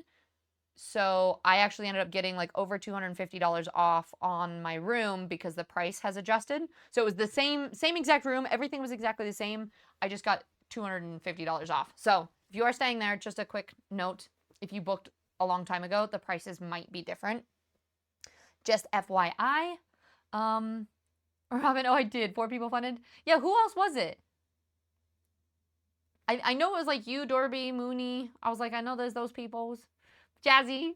So I actually ended up getting like over $250 off on my room because the price has adjusted. So it was the same exact room. Everything was exactly the same. I just got $250 off. So if you are staying there, just a quick note. If you booked a long time ago, the prices might be different. Just FYI. Robin, oh, I did. 4 people funded. Yeah, who else was it? I know it was like you, Dorby, Mooney. I was like, I know there's those peoples. Jazzy.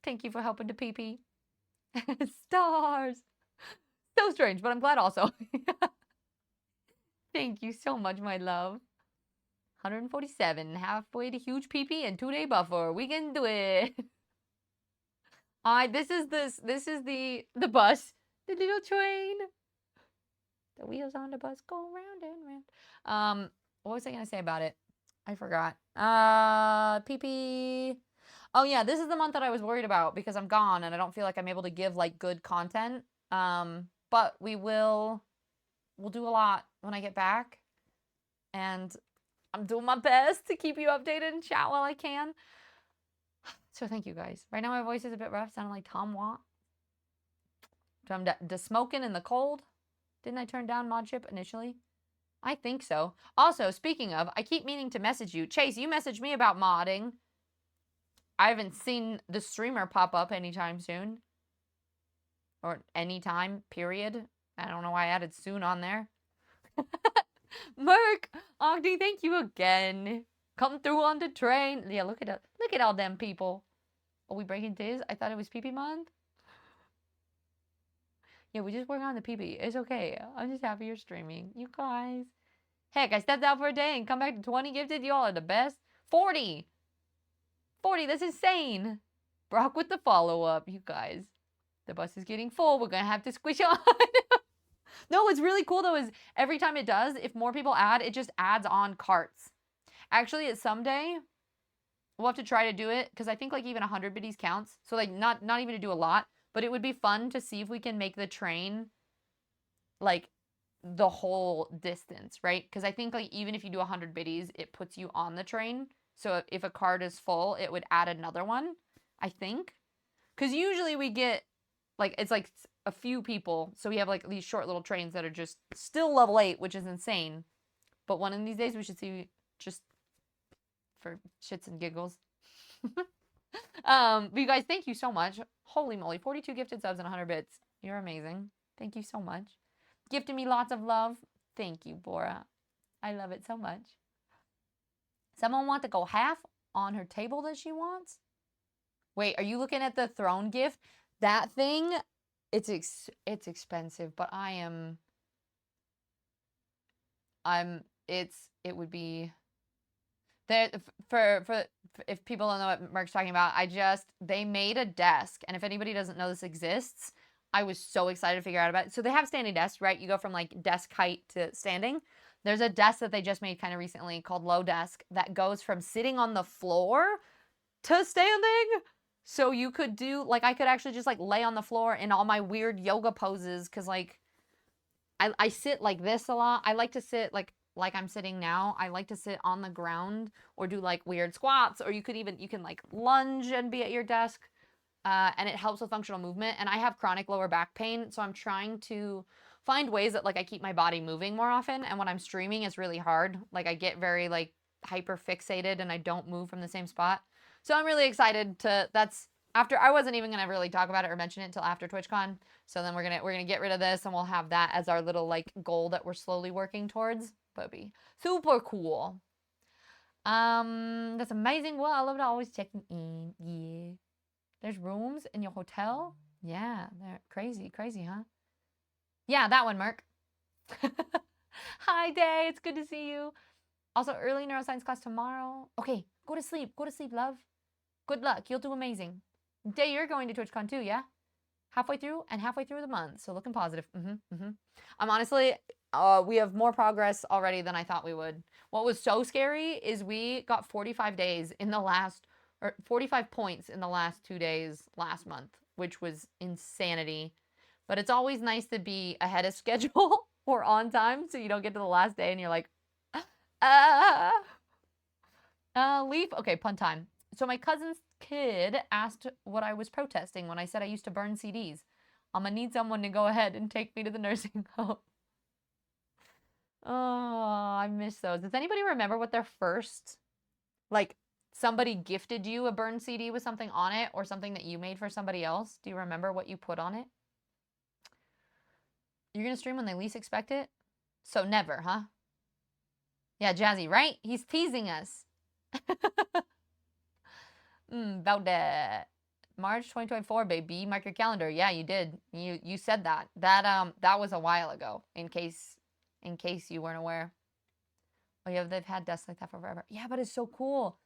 Thank you for helping to pee. Stars. So strange, but I'm glad also. Thank you so much, my love. 147, halfway to huge PP and 2-day buffer. We can do it. This is the bus. The little train. The wheels on the bus go round and round. What was I gonna say about it? I forgot. PP. Oh yeah, this is the month that I was worried about because I'm gone and I don't feel like I'm able to give like good content. But but we'll do a lot when I get back. And I'm doing my best to keep you updated and chat while I can. So thank you guys. Right now my voice is a bit rough, sounding like Tom Watt. I'm smoking in the cold. Didn't I turn down mod chip initially? I think so. Also, speaking of, I keep meaning to message you. Chase, you messaged me about modding. I haven't seen the streamer pop up anytime soon. Or anytime, period. I don't know why I added soon on there. Merc! Ogdy, thank you again. Come through on the train. Yeah, look at all them people. Are we breaking days? I thought it was PP month. Yeah, we just work on the PP. It's okay. I'm just happy you're streaming. You guys. Heck, I stepped out for a day and come back to 20 gifted. Y'all are the best. 40. 40, that's insane. Brock with the follow-up, you guys. The bus is getting full. We're going to have to squish on. No, what's really cool, though, is every time it does, if more people add, it just adds on carts. Actually, it's someday, we'll have to try to do it, because I think, like, even 100 biddies counts. So, like, not even to do a lot, but it would be fun to see if we can make the train, like, the whole distance, right? Because I think, like, even if you do 100 biddies, it puts you on the train. So if a cart is full, it would add another one, I think. Because usually we get, like, it's like a few people. So we have, like, these short little trains that are just still level 8, which is insane. But one of these days we should see, just for shits and giggles. But you guys, thank you so much. Holy moly, 42 gifted subs and 100 bits. You're amazing. Thank you so much. Gifting me lots of love. Thank you, Bora. I love it so much. Someone want to go half on her table that she wants? Wait, are you looking at the throne gift? That thing, it's expensive, but it would be there for if people don't know what Merc's talking about. They made a desk, and if anybody doesn't know this exists, I was so excited to figure out about it. So they have standing desks, right? You go from like desk height to standing. There's a desk that they just made kind of recently called Low Desk that goes from sitting on the floor to standing. So you could do, like, I could actually just, like, lay on the floor in all my weird yoga poses because, like, I sit like this a lot. I like to sit, like I'm sitting now. I like to sit on the ground or do, like, weird squats. Or you can, like, lunge and be at your desk. And it helps with functional movement. And I have chronic lower back pain, so I'm trying to find ways that, like, I keep my body moving more often. And when I'm streaming, it's really hard. Like, I get very, like, hyper fixated and I don't move from the same spot. So I'm really excited to, I wasn't even going to really talk about it or mention it until after TwitchCon. So then we're going to get rid of this and we'll have that as our little, like, goal that we're slowly working towards. But it'd be super cool. That's amazing. Well, I love to always checking in. Yeah. There's rooms in your hotel? Yeah, they're crazy, huh? Yeah, that one, Merc. Hi, Day. It's good to see you. Also, early neuroscience class tomorrow. Okay, go to sleep. Go to sleep, love. Good luck. You'll do amazing. Day, you're going to TwitchCon too, yeah? Halfway through and halfway through the month, so looking positive. I'm honestly, we have more progress already than I thought we would. What was so scary is we got 45 days in the last, or 45 points in the last 2 days last month, which was insanity. But it's always nice to be ahead of schedule or on time so you don't get to the last day and you're like, leaf. Okay, pun time. So my cousin's kid asked what I was protesting when I said I used to burn CDs. I'm gonna need someone to go ahead and take me to the nursing home. Oh, I miss those. Does anybody remember what their first, like, somebody gifted you a burned CD with something on it or something that you made for somebody else? Do you remember what you put on it? You're gonna stream when they least expect it? So never, huh? Yeah, Jazzy, right? He's teasing us. About that. March 2024, baby. Mark your calendar. Yeah, you did. You said that. That was a while ago, in case you weren't aware. Oh yeah, they've had desks like that for forever. Yeah, but it's so cool.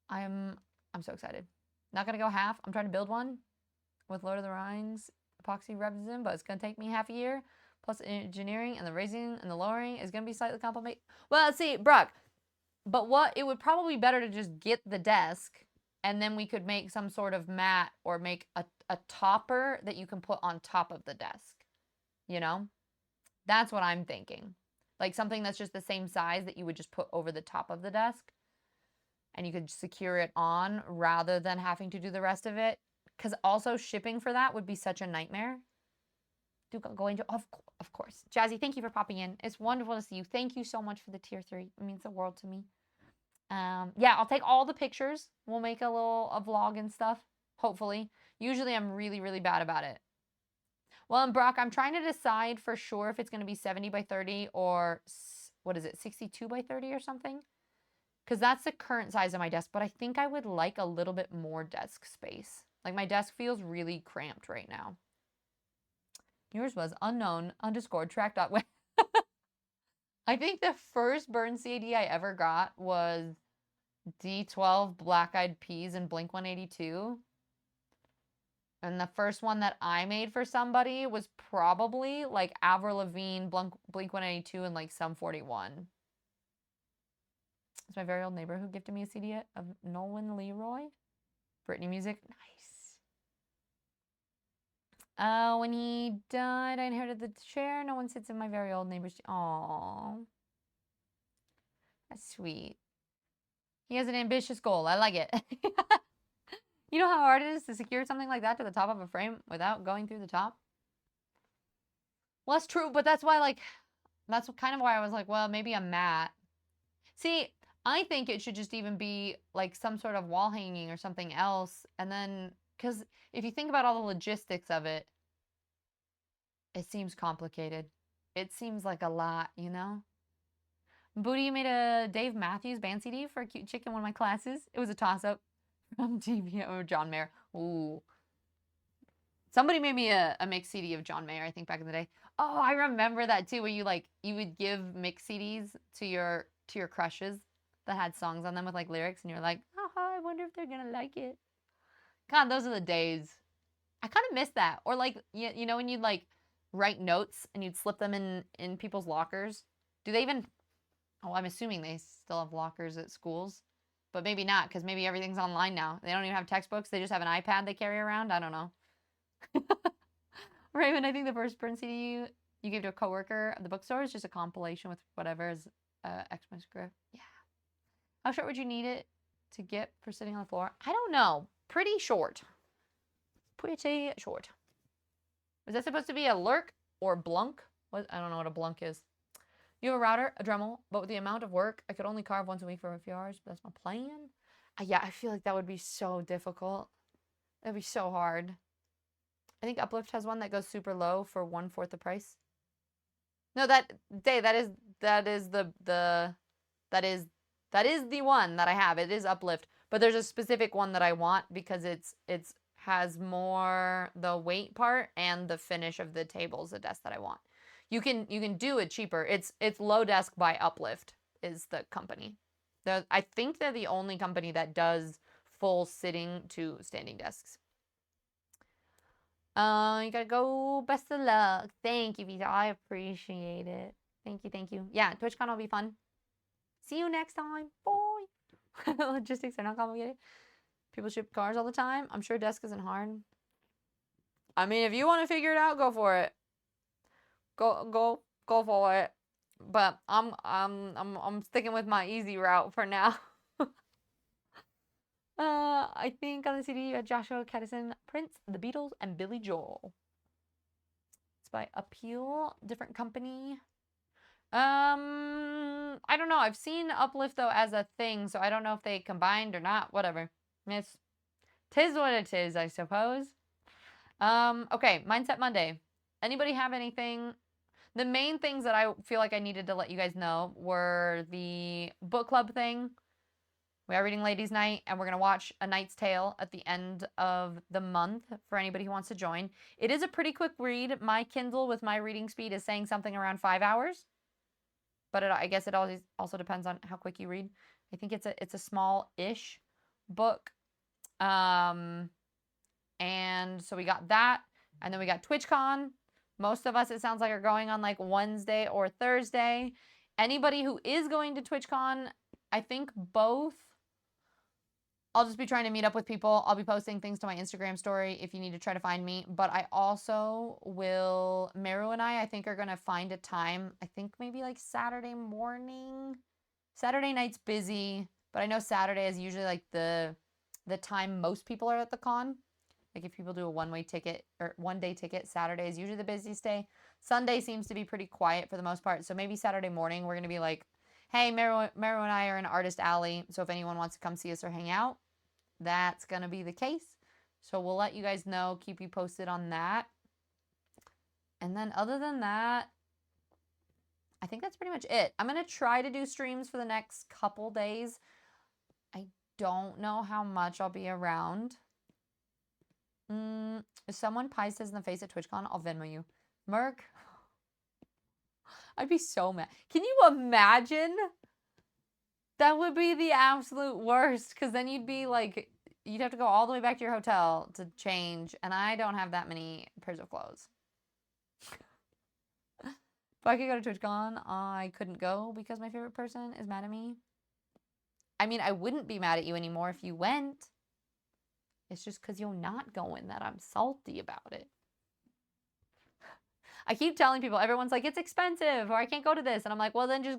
I'm so excited. Not gonna go half. I'm trying to build one with Lord of the Rings epoxy resin, but it's gonna take me half a year. Plus engineering and the raising and the lowering is gonna be slightly complicated. Well, see, Brock, but it would probably be better to just get the desk and then we could make some sort of mat or make a topper that you can put on top of the desk. you know? That's what I'm thinking. Like something that's just the same size that you would just put over the top of the desk and you could secure it on rather than having to do the rest of it. Because also shipping for that would be such a nightmare. Going to, of course. Jazzy, thank you for popping in. It's wonderful to see you. Thank you so much for the tier 3. It means the world to me. Yeah, I'll take all the pictures. We'll make a vlog and stuff, hopefully. Usually I'm really, really bad about it. Well, and Brock, I'm trying to decide for sure if it's going to be 70 by 30 or, what is it, 62 by 30 or something? Because that's the current size of my desk, but I think I would like a little bit more desk space. Like my desk feels really cramped right now. Yours was unknown_track.web. I think the first Burn CD I ever got was D12, Black Eyed Peas, and Blink-182. And the first one that I made for somebody was probably like Avril Lavigne, Blink-182, and like Sum 41. It's my very old neighbor who gifted me a CD of Nolan Leroy. Britney music. Nice. When he died, I inherited the chair. No one sits in my very old neighbor's chair. Aww. That's sweet. He has an ambitious goal. I like it. You know how hard it is to secure something like that to the top of a frame without going through the top? Well, that's true, but that's why, like, that's kind of why I was like, well, maybe a mat. See, I think it should just even be like some sort of wall hanging or something else. And then, because if you think about all the logistics of it, it seems complicated. It seems like a lot, you know? Booty, you made a Dave Matthews band CD for a cute chick in one of my classes. It was a toss-up from TV or John Mayer. Ooh. Somebody made me a mix CD of John Mayer, I think, back in the day. Oh, I remember that too, where you would give mix CDs to your crushes that had songs on them with like lyrics, and you're like, oh, I wonder if they're gonna like it. God, those are the days. I kind of miss that. Or like, you know, when you'd like write notes and you'd slip them in people's lockers. Do they even? Oh, I'm assuming they still have lockers at schools, but maybe not, because maybe everything's online now. They don't even have textbooks. They just have an iPad they carry around. I don't know. Raven, I think the first print CD you gave to a coworker at the bookstore is just a compilation with whatever is Xmas script. Yeah. How short would you need it to get for sitting on the floor? I don't know. Pretty short. Pretty short. Was that supposed to be a lurk or blunk? What? I don't know what a blunk is. You have a router, a Dremel, but with the amount of work, I could only carve once a week for a few hours. But that's my plan. Yeah, I feel like that would be so difficult. That'd be so hard. I think Uplift has one that goes super low for 1/4 the price. No, that is the one that I have. It is Uplift, but there's a specific one that I want because it's has more the weight part and the finish of the tables, the desk that I want. You can do it cheaper. It's Low Desk by Uplift is the company. I think they're the only company that does full sitting to standing desks. You gotta go. Best of luck. Thank you, Visa. I appreciate it. Thank you. Yeah, TwitchCon will be fun. See you next time. Bye. Logistics are not complicated. People ship cars all the time. I'm sure desk isn't hard. I mean, if you want to figure it out, go for it. Go for it. But I'm sticking with my easy route for now. I think on the CD, Joshua Caddison, Prince, The Beatles, and Billy Joel. It's by Appeal, different company. I don't know. I've seen Uplift though as a thing, so I don't know if they combined or not. Whatever. Tis what it is, I suppose. Okay, Mindset Monday. Anybody have anything? The main things that I feel like I needed to let you guys know were the book club thing. We are reading Ladies' Night, and we're going to watch A Knight's Tale at the end of the month for anybody who wants to join. It is a pretty quick read. My Kindle with my reading speed is saying something around 5 hours. But I guess it always also depends on how quick you read. I think it's a small-ish book. And so we got that. And then we got TwitchCon. Most of us, it sounds like, are going on like Wednesday or Thursday. Anybody who is going to TwitchCon, I think both I'll just be trying to meet up with people. I'll be posting things to my Instagram story if you need to try to find me. But I also will, Meru and I think, are going to find a time. I think maybe like Saturday morning. Saturday night's busy, but I know Saturday is usually like the time most people are at the con. Like if people do a one-way ticket or one-day ticket, Saturday is usually the busiest day. Sunday seems to be pretty quiet for the most part. So maybe Saturday morning we're going to be like, hey, Meru and I are in Artist Alley. So if anyone wants to come see us or hang out, that's going to be the case. So we'll let you guys know, keep you posted on that. And then other than that, I think that's pretty much it. I'm going to try to do streams for the next couple days. I don't know how much I'll be around. If someone pies says in the face at TwitchCon, I'll Venmo you. Merc, I'd be so mad. Can you imagine? That would be the absolute worst, because then you'd be like, you'd have to go all the way back to your hotel to change, and I don't have that many pairs of clothes. If I could go to TwitchCon, I couldn't go because my favorite person is mad at me. I mean, I wouldn't be mad at you anymore if you went. It's just because you're not going that I'm salty about it. I keep telling people, everyone's like, it's expensive, or I can't go to this. And I'm like, well, then just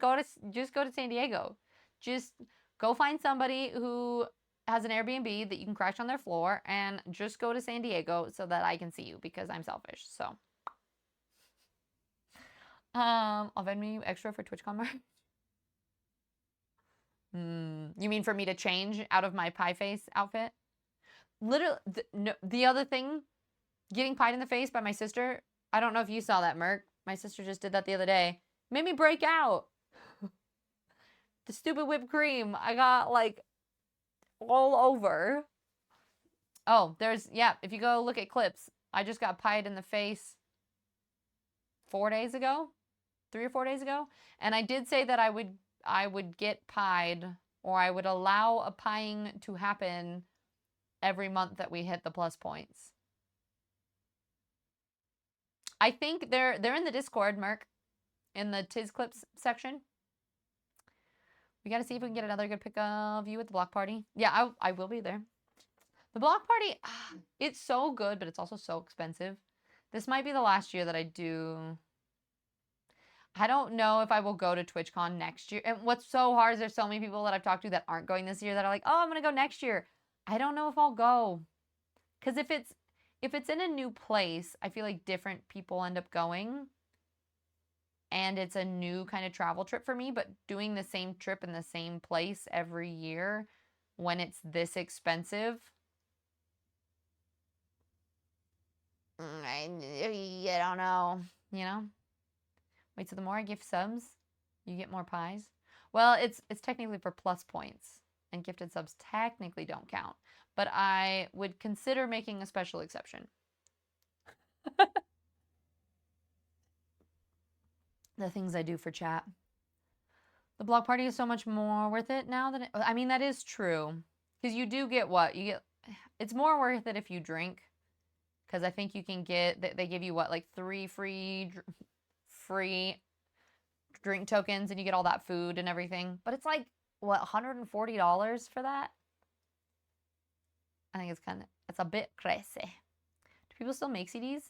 go to San Diego. Just go find somebody who has an Airbnb that you can crash on their floor, and just go to San Diego so that I can see you, because I'm selfish. So, I'll Venmo you extra for TwitchCon merch. You mean for me to change out of my pie face outfit? Literally, the other thing, getting pied in the face by my sister. I don't know if you saw that, Merc. My sister just did that the other day. Made me break out. The stupid whipped cream. I got like all over. Oh, if you go look at clips, I just got pied in the face 4 days ago, 3 or 4 days ago. And I did say that I would get pied, or I would allow a pieing to happen every month that we hit the plus points. I think they're in the Discord, Merc, in the Tiz Clips section. We got to see if we can get another good pic of you at the block party. Yeah, I will be there. The block party, it's so good, but it's also so expensive. This might be the last year that I do. I don't know if I will go to TwitchCon next year. And what's so hard is there's so many people that I've talked to that aren't going this year that are like, oh, I'm going to go next year. I don't know if I'll go. Because if it's in a new place, I feel like different people end up going. And it's a new kind of travel trip for me, but doing the same trip in the same place every year when it's this expensive, I don't know, you know? Wait, so the more I gift subs, you get more pies? Well, it's technically for plus points, and gifted subs technically don't count, but I would consider making a special exception. The things I do for chat. The block party is so much more worth it now than I mean, that is true. Because you do get what? It's more worth it if you drink. Because I think you can get, they give you what, like 3 free drink tokens, and you get all that food and everything. But it's like, what, $140 for that? I think it's a bit crazy. Do people still make CDs?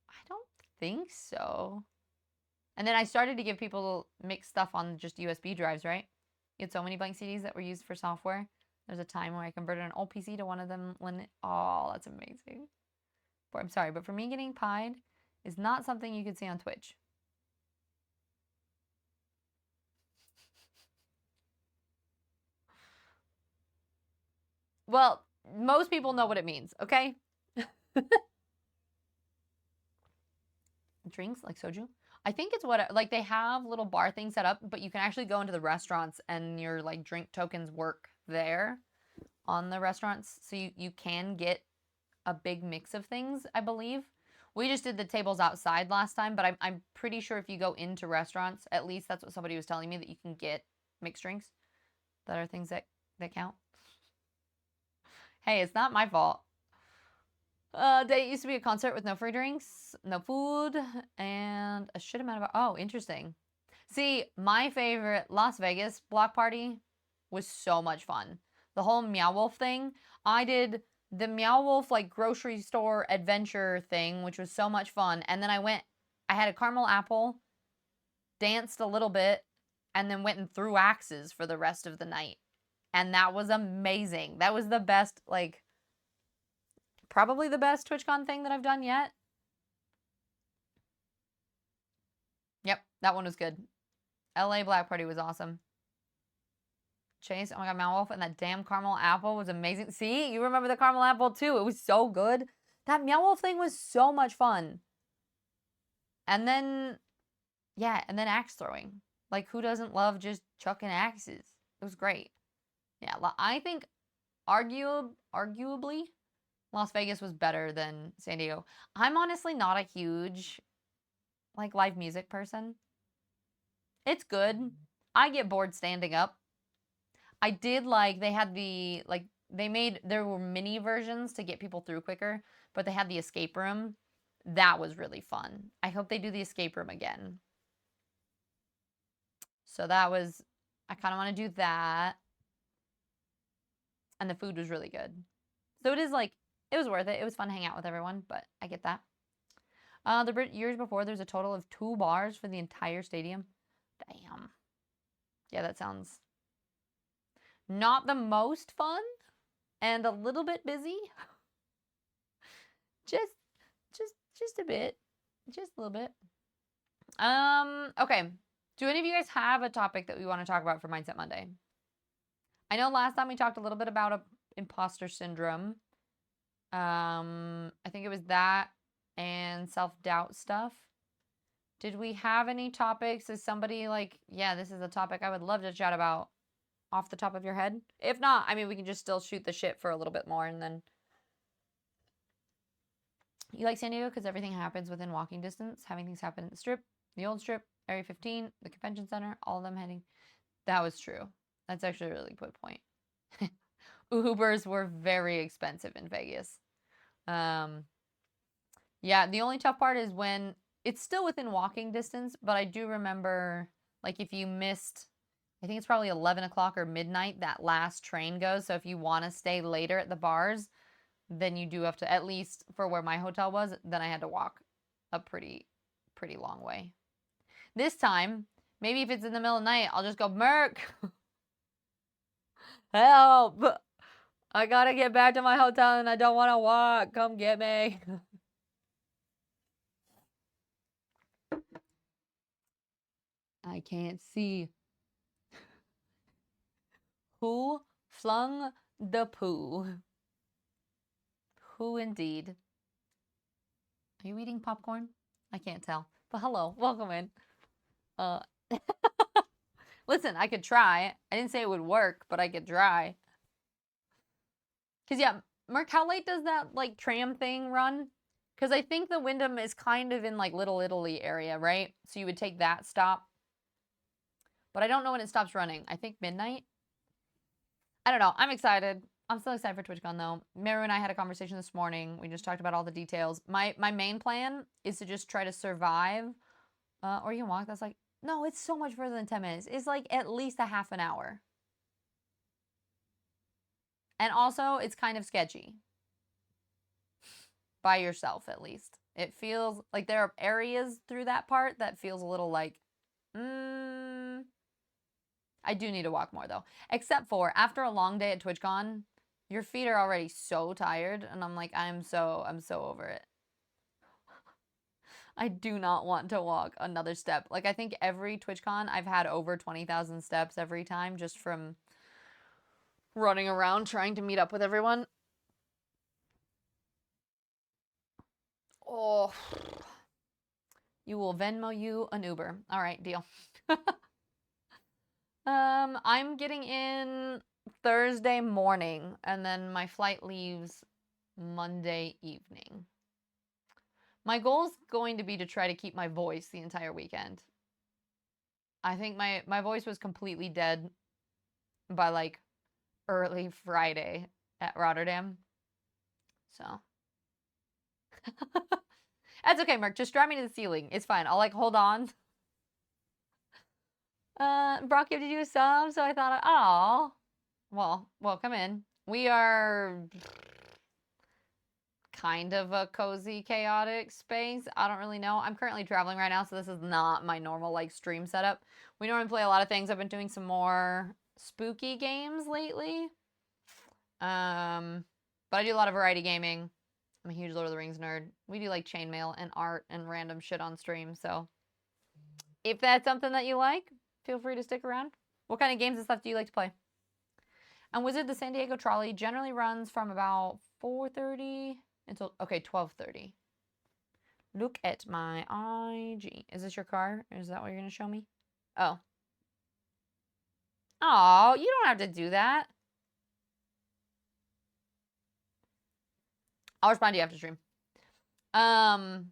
I don't think so. And then I started to give people mixed stuff on just USB drives, right? You had so many blank CDs that were used for software. There's a time where I converted an old PC to one of them. Oh, that's amazing. I'm sorry, but for me, getting pied is not something you could see on Twitch. Well, most people know what it means, okay? Drinks like soju? I think it's what, like, they have little bar things set up, but you can actually go into the restaurants and your, like, drink tokens work there on the restaurants. So you can get a big mix of things, I believe. We just did the tables outside last time, but I'm pretty sure if you go into restaurants, at least that's what somebody was telling me, that you can get mixed drinks that are things that count. Hey, it's not my fault. Date used to be a concert with no free drinks, no food, and a shit amount of... Oh, interesting. See, my favorite Las Vegas block party was so much fun. the whole Meow Wolf thing. I did the Meow Wolf like grocery store adventure thing, which was so much fun. And then I had a caramel apple, danced a little bit, and then went and threw axes for the rest of the night. And that was amazing. That was the best, like, probably the best TwitchCon thing that I've done yet. Yep, that one was good. LA Black Party was awesome. Chase, oh my god, Meow Wolf and that damn caramel apple was amazing. See, you remember the caramel apple too. It was so good. That Meow Wolf thing was so much fun. And then, yeah, and then axe throwing. Like, who doesn't love just chucking axes? It was great. Yeah, I think arguably Las Vegas was better than San Diego. I'm honestly not a huge like live music person. It's good. I get bored standing up. I did like they had the like there were mini versions to get people through quicker, but they had the escape room. That was really fun. I hope they do the escape room again. So that was I kind of want to do that. And the food was really good. So it is like it was worth it. It was fun to hang out with everyone, but I get that. The years before, there's a total of 2 bars for the entire stadium. Damn. Yeah, that sounds not the most fun and a little bit busy. just a bit. Just a little bit. Okay. Do any of you guys have a topic that we want to talk about for Mindset Monday? I know last time we talked a little bit about imposter syndrome. I think it was that and self-doubt stuff. Did we have any topics? Is somebody like, yeah, this is a topic I would love to chat about off the top of your head? If not, I mean, we can just still shoot the shit for a little bit more and then. You like San Diego because everything happens within walking distance. Having things happen at the Strip, the old Strip, Area 15, the convention center, all of them heading. That was true. That's actually a really good point. Ubers were very expensive in Vegas. Yeah, the only tough part is when it's still within walking distance, but I do remember, like, if you missed, I think it's probably 11 o'clock or midnight, that last train goes. So if you want to stay later at the bars, then you do have to, at least for where my hotel was, then I had to walk a pretty long way. This time, maybe if it's in the middle of the night, I'll just go, Merc! Help! I gotta get back to my hotel and I don't want to walk. Come get me. I can't see. Who flung the poo? Who indeed? Are you eating popcorn? I can't tell. But hello, welcome in. Listen, I could try. I didn't say it would work, but I could try. Because, yeah, Mark, how late does that, like, tram thing run? Because I think the Wyndham is kind of in, like, Little Italy area, right? So you would take that stop. But I don't know when it stops running. I think midnight? I don't know. I'm excited. I'm still excited for TwitchCon, though. Meru and I had a conversation this morning. We just talked about all the details. My main plan is to just try to survive. Or you can walk. That's like, no, it's so much further than 10 minutes. It's like at least a half an hour. And also, it's kind of sketchy. By yourself, at least. It feels like there are areas through that part that feels a little like, I do need to walk more, though. Except for, after a long day at TwitchCon, your feet are already so tired, and I'm like, I'm so over it. I do not want to walk another step. Like, I think every TwitchCon, I've had over 20,000 steps every time just from running around trying to meet up with everyone. Oh, you will Venmo you an Uber. All right, deal. I'm getting in Thursday morning, and then my flight leaves Monday evening. My goal is going to be to try to keep my voice the entire weekend. I think my voice was completely dead by, like, early Friday at Rotterdam. So. That's okay, Mark. Just drive me to the ceiling. It's fine. I'll, like, hold on. Brock, you have to do a sub, so I thought, oh. Well, welcome in. We are kind of a cozy, chaotic space. I don't really know. I'm currently traveling right now, so this is not my normal like stream setup. We normally play a lot of things. I've been doing some more spooky games lately. But I do a lot of variety gaming. I'm a huge Lord of the Rings nerd. We do like chainmail and art and random shit on stream. So if that's something that you like, feel free to stick around. What kind of games and stuff do you like to play? And Wizard the San Diego Trolley generally runs from about 4:30 until 12:30. Look at my IG. Is this your car? Is that what you're gonna show me? Oh. Oh, you don't have to do that. I'll respond to you after stream. But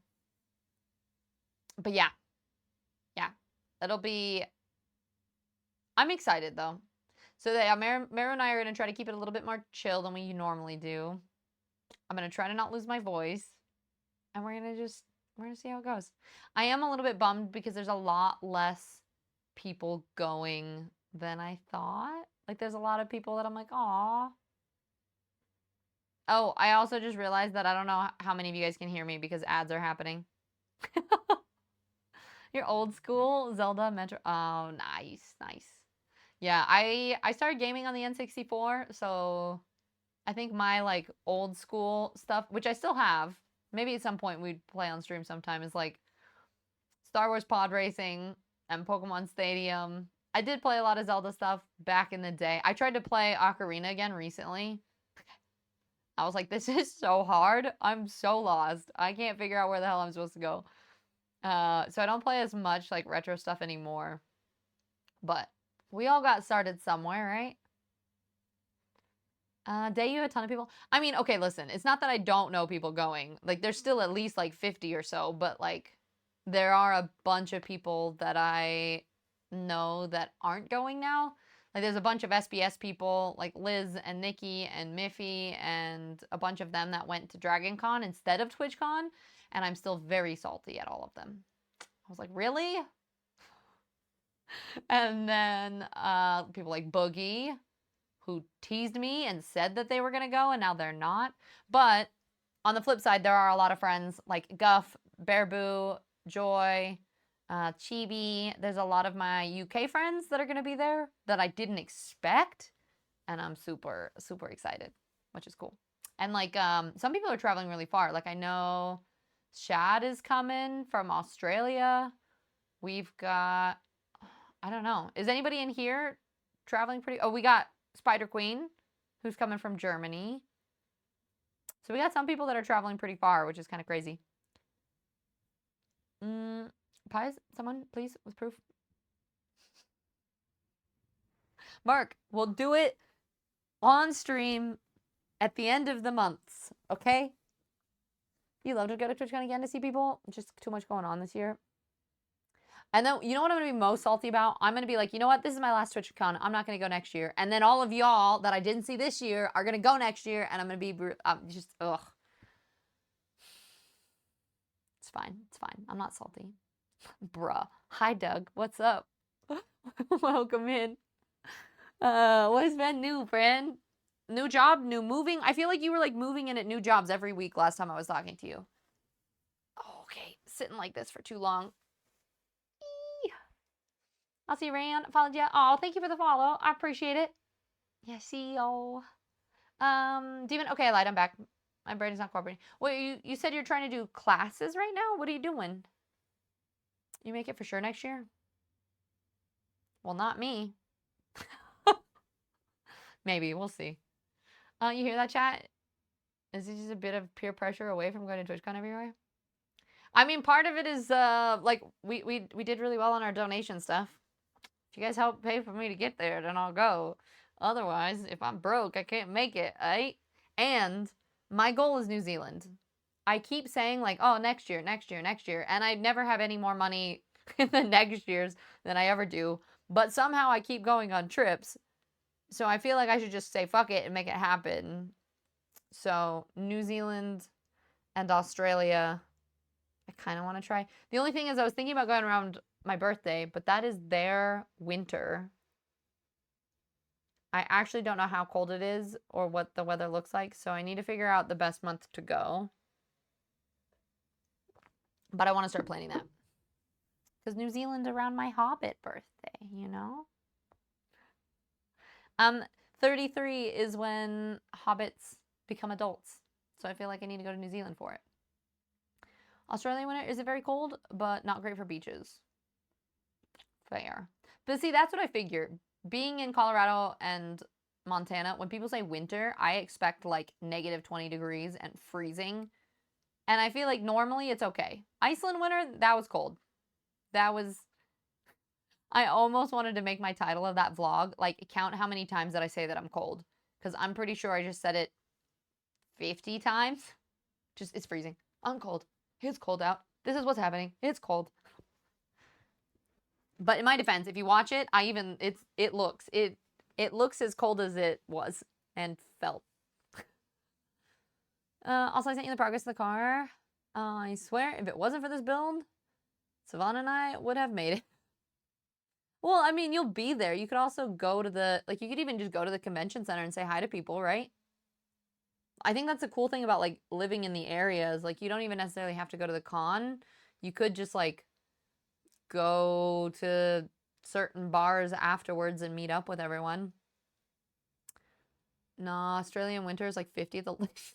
yeah. Yeah. It'll be I'm excited though. So yeah, Meru and I are gonna try to keep it a little bit more chill than we normally do. I'm gonna try to not lose my voice. And we're gonna see how it goes. I am a little bit bummed because there's a lot less people going than I thought. Like there's a lot of people that I'm like, aw. Oh, I also just realized that I don't know how many of you guys can hear me because ads are happening. You're old school Zelda Metro. Oh, nice, nice. Yeah, I started gaming on the N64, so I think my like old school stuff, which I still have, maybe at some point we'd play on stream sometime, is like Star Wars Pod Racing and Pokemon Stadium. I did play a lot of Zelda stuff back in the day. I tried to play Ocarina again recently. I was like, this is so hard. I'm so lost. I can't figure out where the hell I'm supposed to go. So I don't play as much like retro stuff anymore. But we all got started somewhere, right? Day you have a ton of people. I mean, okay, listen, it's not that I don't know people going. Like there's still at least like 50 or so, but like there are a bunch of people that I know that aren't going now. Like there's a bunch of SBS people like Liz and Nikki and Miffy and a bunch of them that went to Dragon Con instead of TwitchCon, and I'm still very salty at all of them. I was like, really? And then people like Boogie, who teased me and said that they were going to go, and now they're not. But on the flip side, there are a lot of friends like Guff, Bearboo, Joy, Chibi. There's a lot of my UK friends that are going to be there that I didn't expect, and I'm super, super excited, which is cool. And like some people are traveling really far. Like I know Shad is coming from Australia. We've got I don't know. Is anybody in here traveling pretty? Oh, we got Spider Queen, who's coming from Germany. So we got some people that are traveling pretty far, which is kind of crazy. Pies, someone, please, with proof. Mark, we'll do it on stream at the end of the months, okay? You love to go to TwitchCon again to see people? Just too much going on this year. And then, you know what I'm going to be most salty about? I'm going to be like, you know what? This is my last TwitchCon. I'm not going to go next year. And then all of y'all that I didn't see this year are going to go next year. And I'm going to be just, ugh. It's fine. It's fine. I'm not salty. Bruh. Hi, Doug. What's up? Welcome in. What's been new, friend? New job? New moving? I feel like you were like moving in at new jobs every week last time I was talking to you. Oh, okay. Sitting like this for too long. I'll see Rand. Followed you. Oh, thank you for the follow. I appreciate it. Yeah, see y'all. Demon. Okay, I lied. I'm back. My brain is not cooperating. Wait, you said you're trying to do classes right now? What are you doing? You make it for sure next year? Well, not me. Maybe. We'll see. You hear that, chat? Is it just a bit of peer pressure away from going to TwitchCon everywhere? I mean, part of it is like we did really well on our donation stuff. If you guys help pay for me to get there, then I'll go. Otherwise, if I'm broke, I can't make it, right? And my goal is New Zealand. I keep saying like, oh, next year, next year, next year, and I never have any more money in the next years than I ever do. But somehow I keep going on trips. So I feel like I should just say fuck it and make it happen. So New Zealand and Australia, I kind of want to try. The only thing is I was thinking about going around my birthday, but that is their winter. I actually don't know how cold it is or what the weather looks like, so I need to figure out the best month to go. But I want to start planning that. Because New Zealand's around my Hobbit birthday, you know? 33 is when hobbits become adults. So I feel like I need to go to New Zealand for it. Australian winter, is it very cold, but not great for beaches? Fair. But see, that's what I figured. Being in Colorado and Montana, when people say winter, I expect like negative 20 degrees and freezing. And I feel like normally it's okay. Iceland winter, that was cold. That was... I almost wanted to make my title of that vlog, like, count how many times that I say that I'm cold. Because I'm pretty sure I just said it 50 times. Just, it's freezing. I'm cold. It's cold out. This is what's happening. It's cold. But in my defense, if you watch it, it looks as cold as it was and felt. Also, I sent you the progress of the car. I swear, if it wasn't for this build, Savannah and I would have made it. Well, I mean, you'll be there. You could also go to the, like, you could even just go to the convention center and say hi to people, right? I think that's a cool thing about, like, living in the areas. Like, you don't even necessarily have to go to the con. You could just, like, go to certain bars afterwards and meet up with everyone. No, Australian winter is like 50 at the least.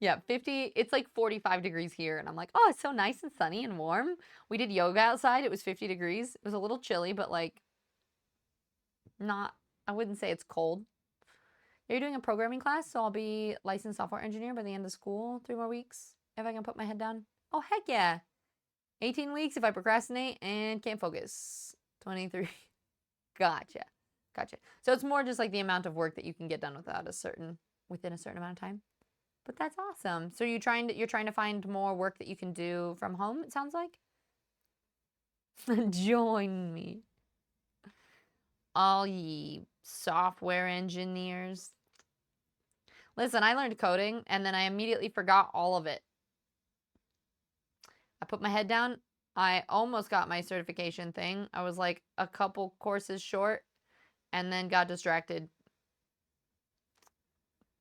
Yeah, 50. It's like 45 degrees here. And I'm like, oh, it's so nice and sunny and warm. We did yoga outside. It was 50 degrees. It was a little chilly, but like not, I wouldn't say it's cold. You're doing a programming class, so I'll be licensed software engineer by the end of school. 3 more weeks if I can put my head down. Oh, heck yeah. 18 weeks if I procrastinate and can't focus. 23. Gotcha. Gotcha. So it's more just like the amount of work that you can get done within a certain amount of time. But that's awesome. So you're trying to find more work that you can do from home, it sounds like? Join me. All ye software engineers. Listen, I learned coding and then I immediately forgot all of it. I put my head down. I almost got my certification thing. I was like a couple courses short and then got distracted.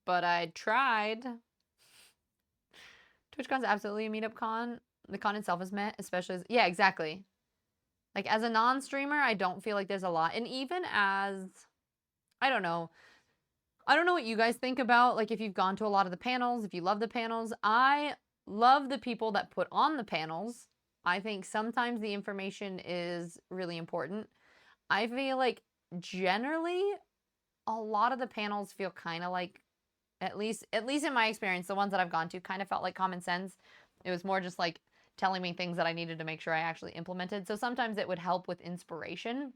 But I tried. TwitchCon's absolutely a meetup con. The con itself is met, especially as, yeah, exactly. Like, as a non-streamer, I don't feel like there's a lot. And even as, I don't know what you guys think about, like, if you've gone to a lot of the panels, if you love the panels. I love the people that put on the panels. I think sometimes the information is really important. I feel like, generally, a lot of the panels feel kind of like, at least in my experience, the ones that I've gone to kind of felt like common sense. It was more just like telling me things that I needed to make sure I actually implemented. So sometimes it would help with inspiration,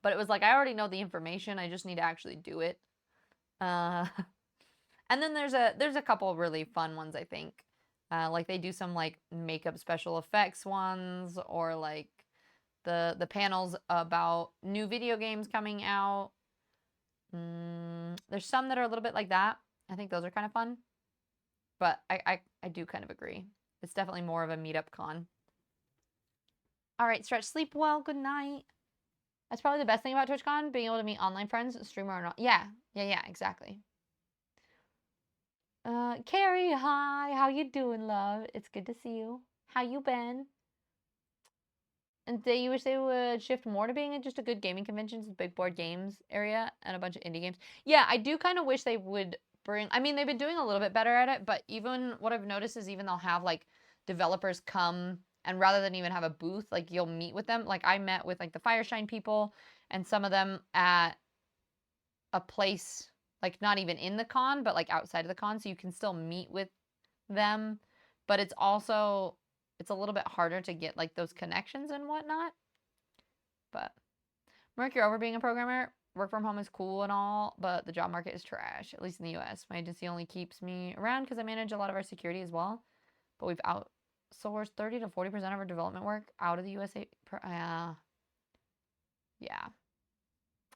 but it was like, I already know the information. I just need to actually do it. And then there's a couple of really fun ones, I think. Like they do some like makeup special effects ones, or like the panels about new video games coming out. There's some that are a little bit like that. I think those are kind of fun. But I do kind of agree. It's definitely more of a meetup con. All right, Stretch, sleep well. Good night. That's probably the best thing about TwitchCon, being able to meet online friends, streamer or not. Yeah, exactly. Carrie, hi. How you doing, love? It's good to see you. How you been? And do you wish they would shift more to being just a good gaming convention, big board games area, and a bunch of indie games? Yeah, I do kind of wish they would bring... I mean, they've been doing a little bit better at it, but even what I've noticed is even they'll have, like, developers come, and rather than even have a booth, like, you'll meet with them. Like, I met with, like, the Fireshine people, and some of them at a place, like, not even in the con, but, like, outside of the con, so you can still meet with them. But it's also... it's a little bit harder to get, like, those connections and whatnot. But Merc, you're over being a programmer. Work from home is cool and all, but the job market is trash, at least in the US. My agency only keeps me around because I manage a lot of our security as well. But we've outsourced 30 to 40% of our development work out of the USA. Yeah.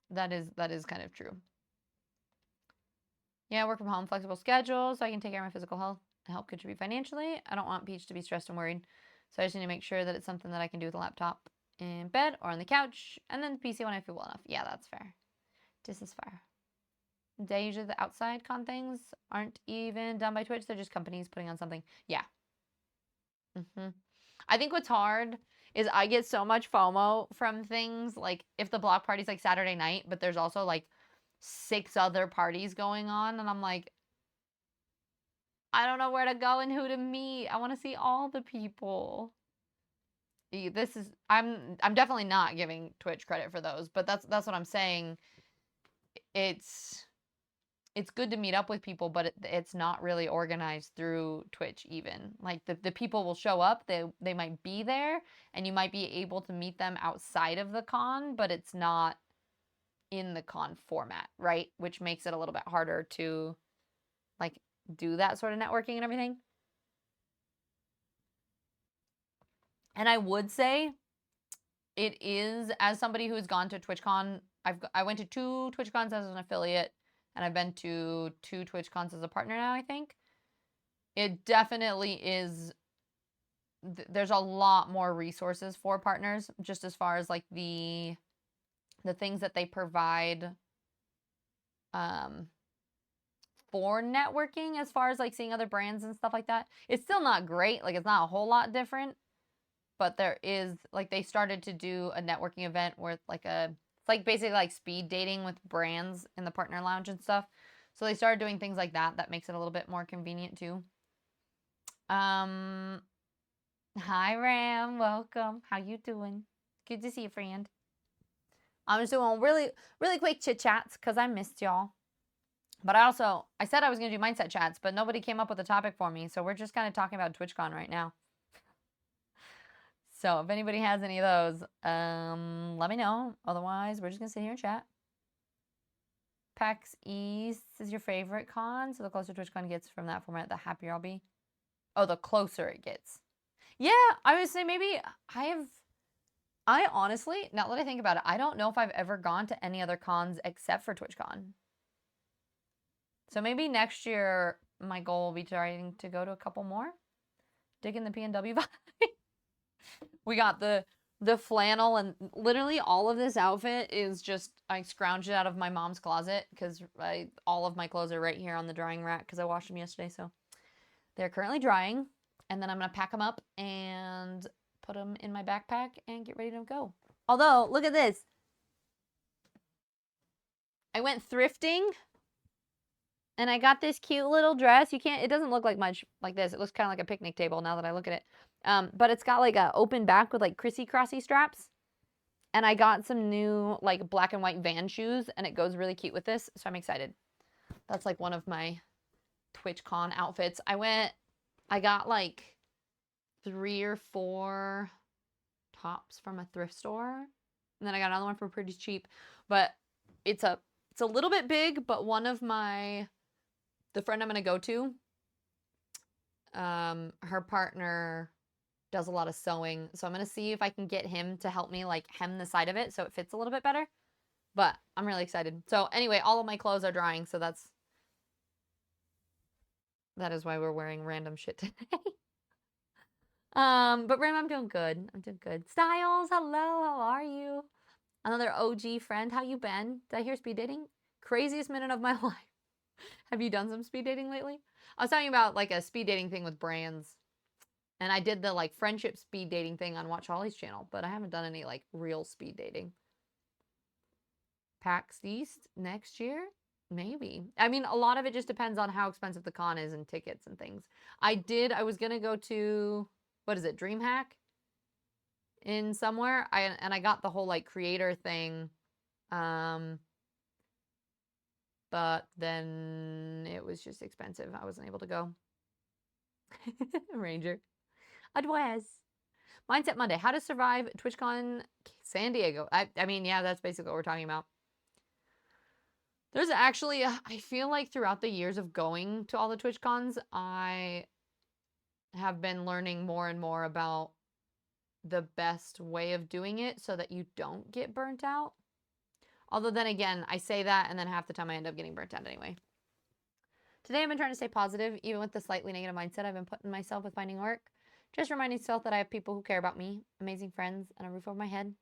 That is kind of true. Yeah, work from home, flexible schedule, so I can take care of my physical health and help contribute financially. I don't want Peach to be stressed and worried, so I just need to make sure that it's something that I can do with a laptop in bed or on the couch, and then the PC when I feel well enough. Yeah, that's fair. This is fair. Usually the outside con things aren't even done by Twitch. They're just companies putting on something. Yeah. I think what's hard is I get so much FOMO from things like if the block party's like Saturday night, but there's also like 6 other parties going on, and I'm like, I don't know where to go and who to meet. I want to see all the people. This is I'm definitely not giving Twitch credit for those, but that's what I'm saying. It's good to meet up with people, but it's not really organized through Twitch even. Like the people will show up, they might be there, and you might be able to meet them outside of the con, but it's not in the con format, right? Which makes it a little bit harder to like do that sort of networking and everything. And I would say it is, as somebody who's gone to TwitchCon, I went to 2 TwitchCons as an affiliate, and I've been to 2 TwitchCons as a partner now, I think. It definitely is, there's a lot more resources for partners, just as far as like the things that they provide for networking, as far as like seeing other brands and stuff like that. It's still not great, like it's not a whole lot different, but there is, like, they started to do a networking event where it's like basically like speed dating with brands in the partner lounge and stuff. So they started doing things like that. That makes it a little bit more convenient too. Hi Ram, welcome. How you doing? Good to see you, friend. I'm just doing really quick chit chats because I missed y'all. But I said I was gonna do mindset chats, but nobody came up with a topic for me, so we're just kind of talking about TwitchCon right now. So if anybody has any of those, let me know. Otherwise, we're just gonna sit here and chat. PAX East is your favorite con, so the closer TwitchCon gets from that format, the happier I'll be. Oh, the closer it gets. Yeah, I would say maybe I honestly, now that I think about it, I don't know if I've ever gone to any other cons except for TwitchCon. So maybe next year my goal will be trying to go to a couple more. Digging the PNW vibe. We got the flannel, and literally all of this outfit is just, I scrounged it out of my mom's closet because all of my clothes are right here on the drying rack because I washed them yesterday. So they're currently drying, and then I'm going to pack them up and put them in my backpack and get ready to go. Although, look at this. I went thrifting and I got this cute little dress. It doesn't look like much like this. It looks kind of like a picnic table now that I look at it. But it's got like a open back with like crissy-crossy straps. And I got some new like black and white Van shoes, and it goes really cute with this. So I'm excited. That's like one of my TwitchCon outfits. I got like 3 or 4 tops from a thrift store. And then I got another one for pretty cheap. But it's a little bit big, but the friend I'm going to go to, her partner does a lot of sewing. So I'm going to see if I can get him to help me like hem the side of it so it fits a little bit better. But I'm really excited. So anyway, all of my clothes are drying. So that is why we're wearing random shit today. But Ram, I'm doing good. Styles, hello. How are you? Another OG friend. How you been? Did I hear speed dating? Craziest minute of my life. Have you done some speed dating lately? I was talking about like a speed dating thing with brands. And I did the like friendship speed dating thing on Watch Holly's channel, but I haven't done any like real speed dating. PAX East next year? Maybe. I mean, a lot of it just depends on how expensive the con is and tickets and things. I was going to go to, what is it, DreamHack in somewhere. And I got the whole like creator thing. But then it was just expensive. I wasn't able to go. Ranger. Adwez. Mindset Monday. How to survive TwitchCon San Diego. I mean, yeah, that's basically what we're talking about. There's actually, I feel like throughout the years of going to all the TwitchCons, I have been learning more and more about the best way of doing it so that you don't get burnt out. Although then again, I say that and then half the time I end up getting burnt out anyway. Today I've been trying to stay positive, even with the slightly negative mindset I've been putting myself with finding work. Just reminding myself that I have people who care about me, amazing friends, and a roof over my head.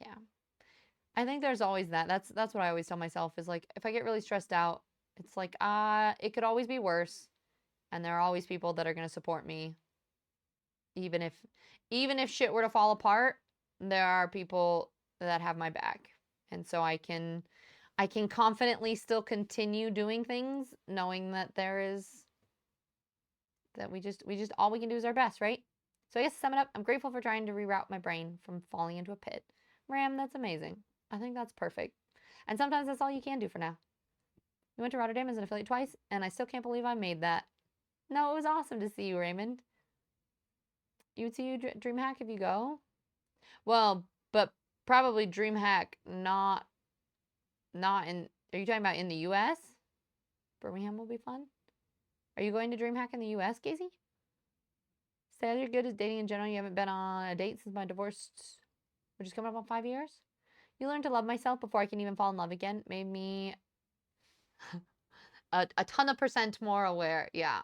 Yeah. I think there's always that. That's what I always tell myself is like if I get really stressed out, it's like it could always be worse, and there are always people that are going to support me even if shit were to fall apart, there are people that have my back. And so I can confidently still continue doing things knowing that there is that we just all we can do is our best, right? So I guess to sum it up, I'm grateful for trying to reroute my brain from falling into a pit. Ram, that's amazing. I think that's perfect. And sometimes that's all you can do for now. We went to Rotterdam as an affiliate twice, and I still can't believe I made that. No, it was awesome to see you, Raymond. You would see you DreamHack if you go. Well, but probably DreamHack not in. Are you talking about in the U.S.? Birmingham will be fun. Are you going to DreamHack in the U.S., Casey? Say you're good at dating in general. You haven't been on a date since my divorce, which is coming up on 5 years. You learned to love myself before I can even fall in love again. Made me a ton of percent more aware. Yeah.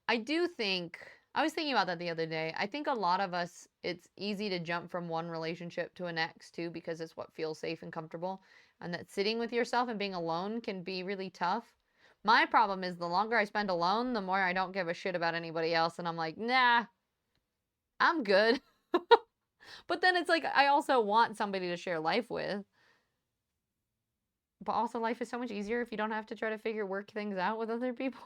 I do think, I was thinking about that the other day. I think a lot of us, it's easy to jump from one relationship to a next too because it's what feels safe and comfortable. And that sitting with yourself and being alone can be really tough. My problem is the longer I spend alone, the more I don't give a shit about anybody else. And I'm like, nah, I'm good. But then it's like, I also want somebody to share life with. But also, life is so much easier if you don't have to try to work things out with other people.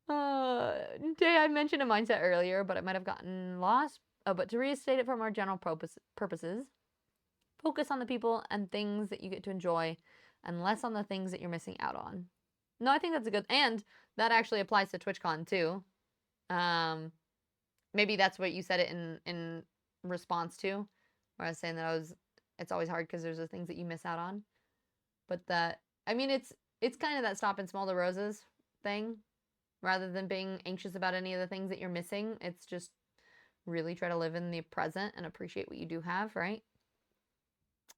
Jay, I mentioned a mindset earlier, but it might have gotten lost. But to restate it for more general purposes, focus on the people and things that you get to enjoy and less on the things that you're missing out on. No, I think that's a good, and that actually applies to TwitchCon too. Maybe that's what you said it in response to, where I was saying that it's always hard because there's the things that you miss out on. But that, I mean, it's kind of that stop and smell the roses thing. Rather than being anxious about any of the things that you're missing, it's just really try to live in the present and appreciate what you do have, right?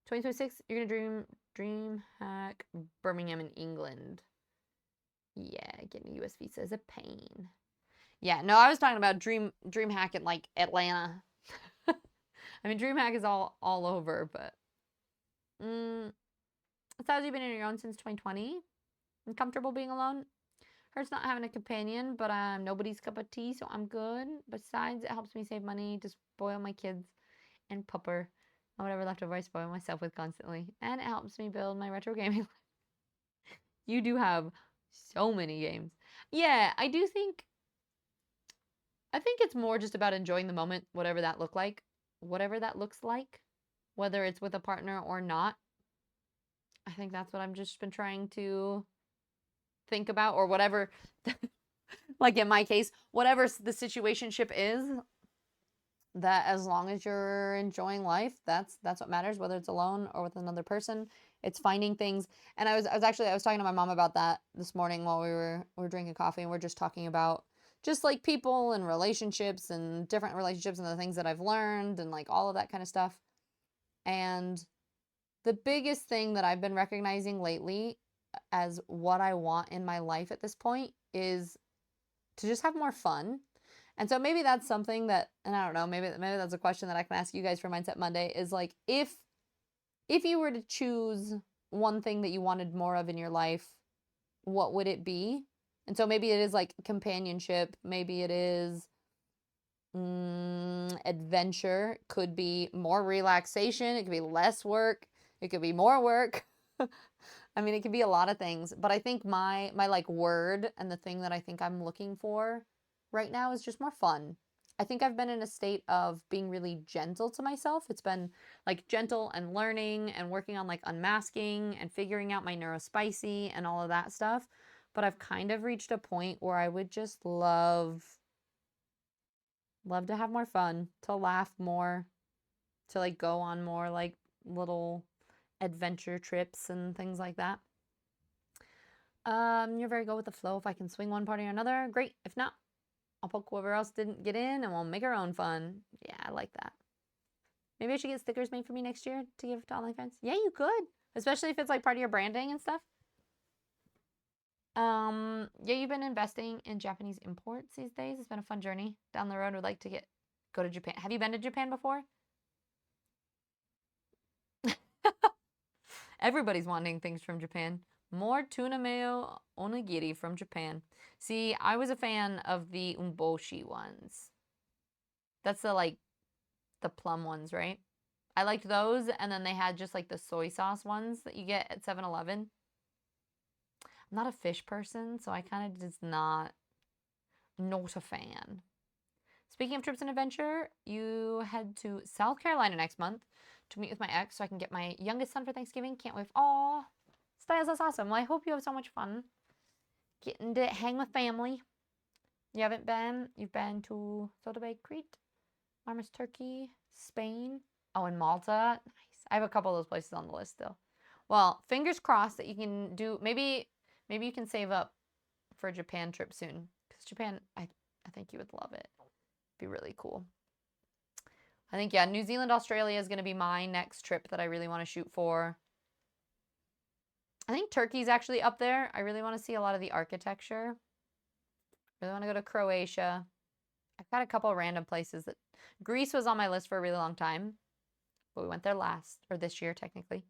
2026, you're gonna dream hack Birmingham in England. Yeah, getting a US visa is a pain. Yeah, no, I was talking about dream hack in like Atlanta. I mean, dream hack is all over, but so you've been on your own since 2020 and comfortable being alone. Hurts not having a companion, but I'm nobody's cup of tea, so I'm good. Besides, it helps me save money to spoil my kids and pupper. And whatever leftover I spoil myself with constantly. And it helps me build my retro gaming life. You do have so many games. Yeah, I think it's more just about enjoying the moment, whatever that looks like. Whether it's with a partner or not. I think that's what I've just been trying to think about, or whatever, like in my case, whatever the situationship is, that as long as you're enjoying life, that's what matters, whether it's alone or with another person. It's finding things. And I was talking to my mom about that this morning while we were drinking coffee, and we're just talking about just like people and relationships and different relationships and the things that I've learned and like all of that kind of stuff. And the biggest thing that I've been recognizing lately as what I want in my life at this point is to just have more fun. And so maybe that's something that, and I don't know, maybe that's a question that I can ask you guys for Mindset Monday, is like, if you were to choose one thing that you wanted more of in your life, what would it be? And so maybe it is like companionship, maybe it is adventure, could be more relaxation, it could be less work, it could be more work. I mean, it could be a lot of things, but I think my like word and the thing that I think I'm looking for right now is just more fun. I think I've been in a state of being really gentle to myself. It's been like gentle and learning and working on like unmasking and figuring out my neurospicy and all of that stuff. But I've kind of reached a point where I would just love to have more fun, to laugh more, to like go on more like little adventure trips and things like that. You're very good with the flow. If I can swing one party or another, great. If not, I'll poke whoever else didn't get in and we'll make our own fun. Yeah, I like that. Maybe I should get stickers made for me next year to give to all my friends. Yeah, you could. Especially if it's like part of your branding and stuff. Yeah, you've been investing in Japanese imports these days. It's been a fun journey. Down the road, would like to go to Japan. Have you been to Japan before? Everybody's wanting things from Japan. More tuna mayo onigiri from Japan. See, I was a fan of the umboshi ones. That's the plum ones, right? I liked those, and then they had just like the soy sauce ones that you get at 7-Eleven. I'm not a fish person, so I kind of just not a fan. Speaking of trips and adventure, you head to South Carolina next month to meet with my ex so I can get my youngest son for Thanksgiving. Can't wait. Aw, Styles, that's awesome. Well, I hope you have so much fun getting to hang with family. You haven't been? You've been to Soda Bay, Crete, Marmaris, Turkey, Spain. Oh, and Malta. Nice. I have a couple of those places on the list still. Well, fingers crossed that you can do, maybe you can save up for a Japan trip soon. Because Japan, I think you would love it. Be really cool. I think, yeah, New Zealand, Australia is going to be my next trip that I really want to shoot for. I think Turkey's actually up there. I really want to see a lot of the architecture. Really want to go to Croatia. I've got a couple of random places that Greece was on my list for a really long time, but we went there this year technically.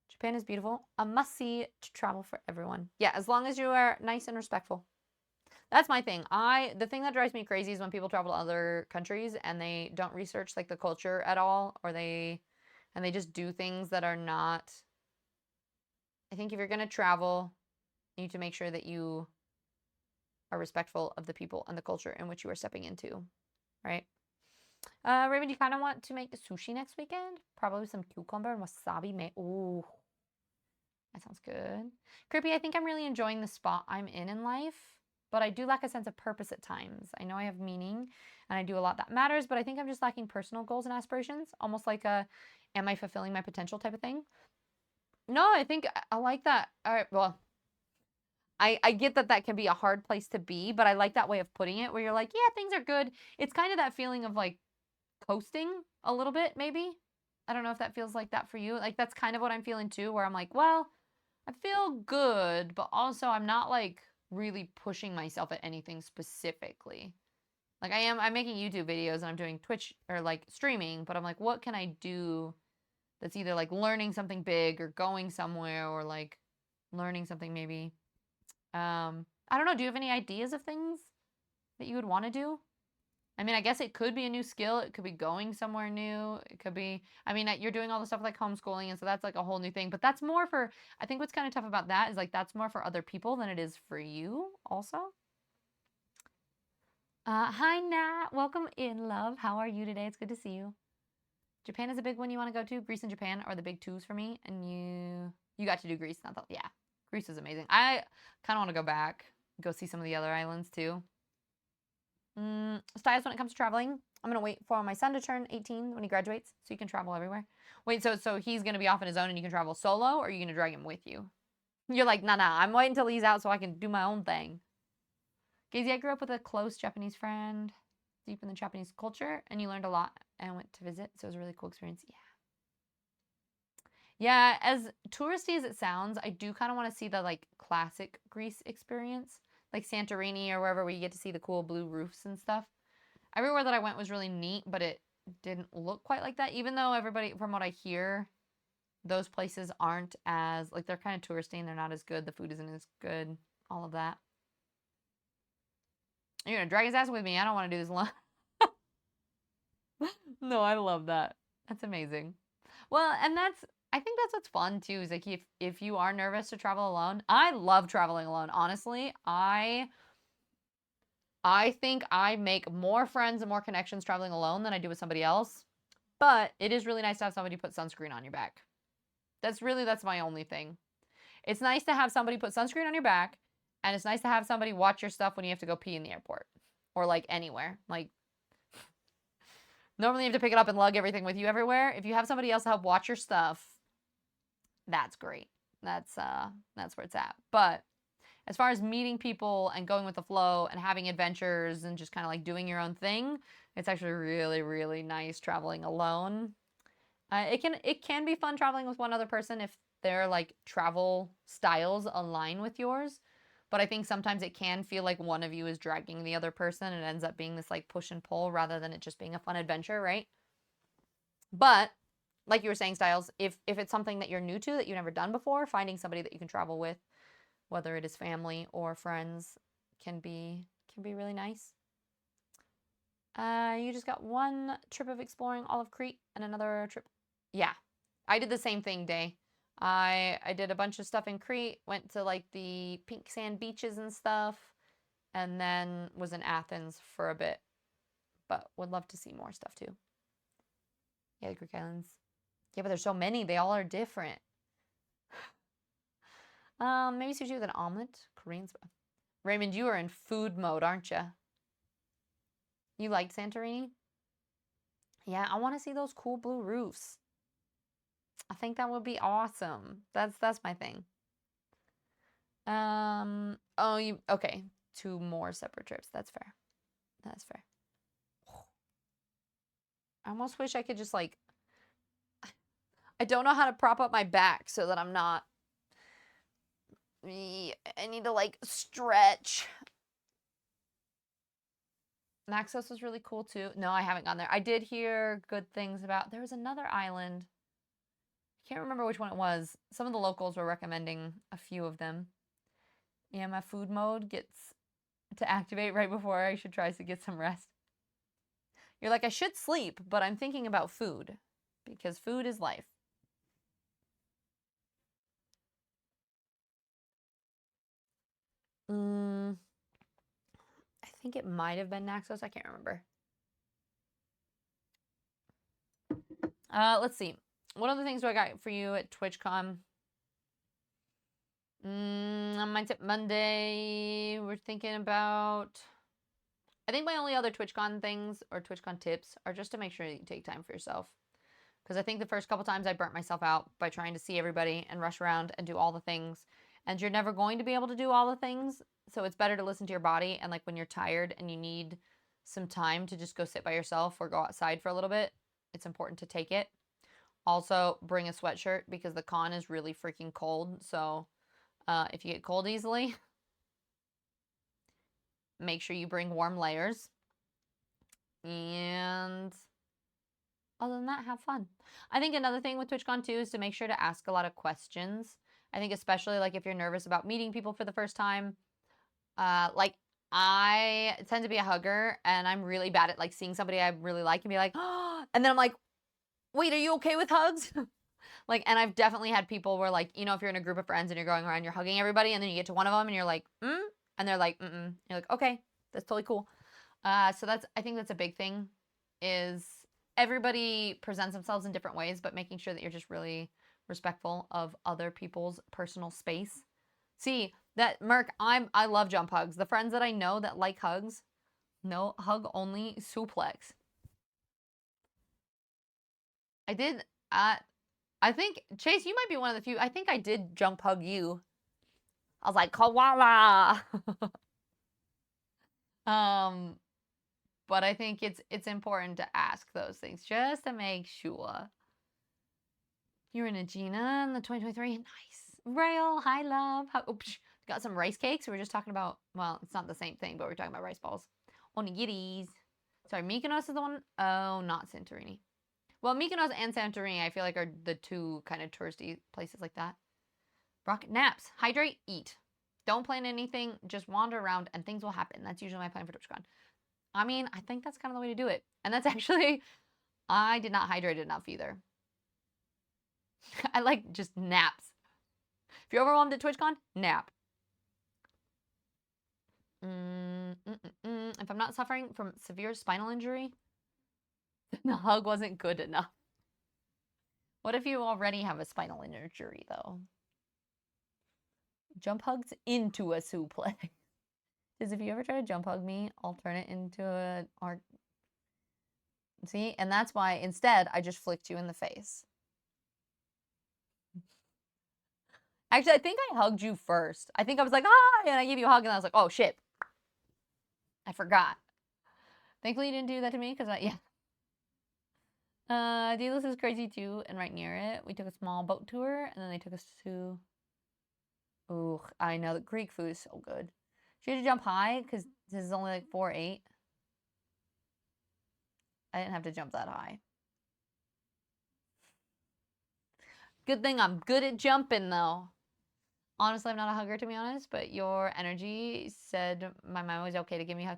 Japan is beautiful. A must-see to travel for everyone. Yeah, as long as you are nice and respectful. That's my thing. The thing that drives me crazy is when people travel to other countries and they don't research like the culture at all, or they just do things that are not. I think if you're going to travel, you need to make sure that you are respectful of the people and the culture in which you are stepping into, right? Raven, do you kind of want to make the sushi next weekend? Probably some cucumber and wasabi. Ooh, that sounds good. Creepy, I think I'm really enjoying the spot I'm in life, but I do lack a sense of purpose at times. I know I have meaning and I do a lot that matters, but I think I'm just lacking personal goals and aspirations, almost like a am I fulfilling my potential type of thing. No, I think I like that. All right, well, I get that can be a hard place to be, but I like that way of putting it where you're like, yeah, things are good. It's kind of that feeling of like coasting a little bit, maybe. I don't know if that feels like that for you. Like that's kind of what I'm feeling too, where I'm like, well, I feel good, but also I'm not like really pushing myself at anything specifically. Like I'm making YouTube videos and I'm doing Twitch or like streaming, but I'm like, what can I do that's either like learning something big or going somewhere or like learning something maybe. I don't know. Do you have any ideas of things that you would want to do? I mean, I guess it could be a new skill. It could be going somewhere new. It could be, I mean, you're doing all the stuff like homeschooling, and so that's like a whole new thing. But that's more for, I think what's kind of tough about that is like that's more for other people than it is for you also. Hi, Nat. Welcome in, love. How are you today? It's good to see you. Japan is a big one you want to go to. Greece and Japan are the big twos for me. And you got to do Greece. Not that, yeah. Greece is amazing. I kind of want to go back. Go see some of the other islands too. Styles, when it comes to traveling, I'm going to wait for my son to turn 18 when he graduates so you can travel everywhere. Wait, so he's going to be off on his own and you can travel solo, or are you going to drag him with you? You're like, nah, I'm waiting until he's out so I can do my own thing. Gazy, I grew up with a close Japanese friend, deep in the Japanese culture, and you learned a lot and went to visit, so it was a really cool experience. Yeah. Yeah, as touristy as it sounds, I do kind of want to see the like classic Greece experience, like Santorini or wherever we get to see the cool blue roofs and stuff. Everywhere that I went was really neat, but it didn't look quite like that, even though everybody, from what I hear, those places aren't as, like, they're kind of touristy and they're not as good. The food isn't as good, all of that. You're going to drag his ass with me. I don't want to do this alone. No, I love that. That's amazing. Well, and I think that's what's fun too, is like if you are nervous to travel alone. I love traveling alone, honestly. I think I make more friends and more connections traveling alone than I do with somebody else. But it is really nice to have somebody put sunscreen on your back. That's my only thing. It's nice to have somebody put sunscreen on your back, and it's nice to have somebody watch your stuff when you have to go pee in the airport or like anywhere. Like normally you have to pick it up and lug everything with you everywhere. If you have somebody else to help watch your stuff, that's great. That's where it's at. But as far as meeting people and going with the flow and having adventures and just kind of like doing your own thing, it's actually really, really nice traveling alone. It can be fun traveling with one other person if their like travel styles align with yours. But I think sometimes it can feel like one of you is dragging the other person and it ends up being this like push and pull rather than it just being a fun adventure, right? But like you were saying, Styles, if it's something that you're new to that you've never done before, finding somebody that you can travel with, whether it is family or friends, can be really nice. You just got one trip of exploring all of Crete and another trip. Yeah, I did the same thing, Day. I did a bunch of stuff in Crete, went to like the pink sand beaches and stuff, and then was in Athens for a bit, but would love to see more stuff too. Yeah, the Greek islands. Yeah, but there's so many. They all are different. Maybe sushi with an omelet. Korean. Raymond, you are in food mode, aren't you? You liked Santorini? Yeah, I want to see those cool blue roofs. I think that would be awesome. That's my thing. Oh, you okay? 2 more separate trips. That's fair. That's fair. I almost wish I could just like. I don't know how to prop up my back so that I'm not. I need to like stretch. Naxos was really cool too. No, I haven't gone there. I did hear good things about. There was another island. I can't remember which one it was. Some of the locals were recommending a few of them. Yeah, my food mode gets to activate right before I should try to get some rest. You're like, I should sleep, but I'm thinking about food because food is life. I think it might have been Naxos. I can't remember. Let's see. What other things do I got for you at TwitchCon? Mindset Monday. We're thinking about. I think my only other TwitchCon things or TwitchCon tips are just to make sure that you take time for yourself. Because I think the first couple times I burnt myself out by trying to see everybody and rush around and do all the things. And you're never going to be able to do all the things. So it's better to listen to your body. And like when you're tired and you need some time to just go sit by yourself or go outside for a little bit, it's important to take it. Also, bring a sweatshirt because the con is really freaking cold. So if you get cold easily, make sure you bring warm layers. And other than that, have fun. I think another thing with TwitchCon too is to make sure to ask a lot of questions. I think especially like if you're nervous about meeting people for the first time, like I tend to be a hugger and I'm really bad at like seeing somebody I really like and be like, oh, and then I'm like, wait, are you okay with hugs? Like, and I've definitely had people where like, you know, if you're in a group of friends and you're going around, you're hugging everybody and then you get to one of them and you're like, and they're like, mm-mm. You're like, okay, that's totally cool. So I think that's a big thing is everybody presents themselves in different ways, but making sure that you're just really respectful of other people's personal space. See, that Merc, I love jump hugs. The friends that I know that like hugs, no hug only suplex. I did I think Chase, you might be one of the few. I think I did jump hug you. I was like, koala. But I think it's important to ask those things just to make sure. You're in Agena in the 2023. Nice. Rail, hi love. Got some rice cakes. We were just talking about, well, it's not the same thing, but we're talking about rice balls. Onigiris. Sorry, Mykonos is the one. Oh, not Santorini. Well, Mykonos and Santorini, I feel like are the two kind of touristy places like that. Rocket naps. Hydrate, eat. Don't plan anything. Just wander around and things will happen. That's usually my plan for TwitchCon. I mean, I think that's kind of the way to do it. And that's actually, I did not hydrate enough either. I like just naps. If you're overwhelmed at TwitchCon, nap. If I'm not suffering from severe spinal injury, then the hug wasn't good enough. What if you already have a spinal injury, though? Jump hugs into a suplex. Because if you ever try to jump hug me, I'll turn it into a art. See? And that's why instead I just flicked you in the face. Actually, I think I hugged you first. I think I was like, hi, and I gave you a hug, and I was like, oh, shit. I forgot. Thankfully, you didn't do that to me, because yeah. Delos is crazy, too, and right near it, we took a small boat tour, and then they took us to... Ooh, I know, the Greek food is so good. She had to jump high, because this is only like 4'8". I didn't have to jump that high. Good thing I'm good at jumping, though. Honestly, I'm not a hugger, to be honest, but your energy said my mom was okay to give me a hug.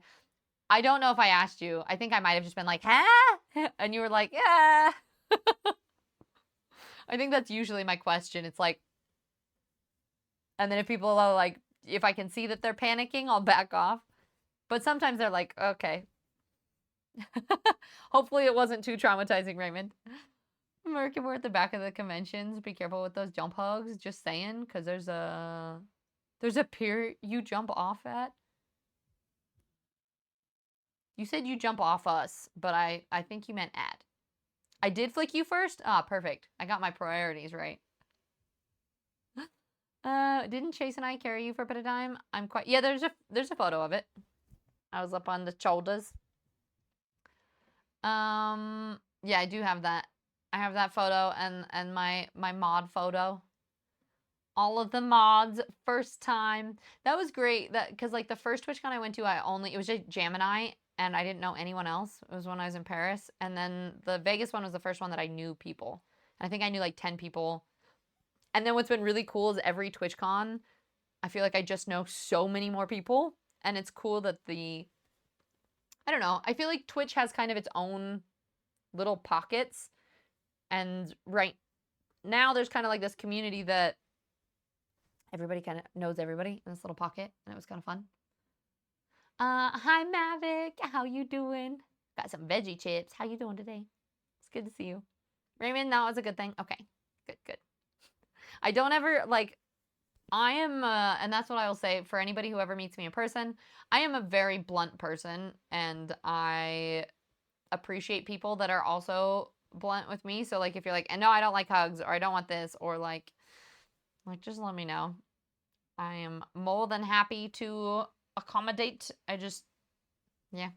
I don't know if I asked you. I think I might have just been like, huh? And you were like, yeah. I think that's usually my question. It's like, and then if people are like, if I can see that they're panicking, I'll back off. But sometimes they're like, okay. Hopefully it wasn't too traumatizing, Raymond. American, we're at the back of the conventions. Be careful with those jump hugs. Just saying, because there's a pier you jump off at. You said you jump off us, but I think you meant at. I did flick you first? Ah, perfect. I got my priorities right. Didn't Chase and I carry you for a bit of time? I'm quite... Yeah, there's a photo of it. I was up on the shoulders. Yeah, I do have that. I have that photo and my mod photo. All of the mods, first time. That was great. That because like the first TwitchCon I went to, it was just Gemini, and I didn't know anyone else. It was when I was in Paris, and then the Vegas one was the first one that I knew people. And I think I knew like 10 people. And then what's been really cool is every TwitchCon, I feel like I just know so many more people, and it's cool that I don't know. I feel like Twitch has kind of its own little pockets, and right now there's kind of like this community that everybody kind of knows everybody in this little pocket, and it was kind of fun. Hi Mavic, how you doing? Got some veggie chips. How you doing today? It's good to see you. Raymond, that was a good thing. Okay, good. I don't ever, like, I am, and that's what I will say for anybody who ever meets me in person, I am a very blunt person, and I appreciate people that are also blunt with me. So, like, if you're like, and no, I don't like hugs, or I don't want this, or like, just let me know. I am more than happy to accommodate. Yeah.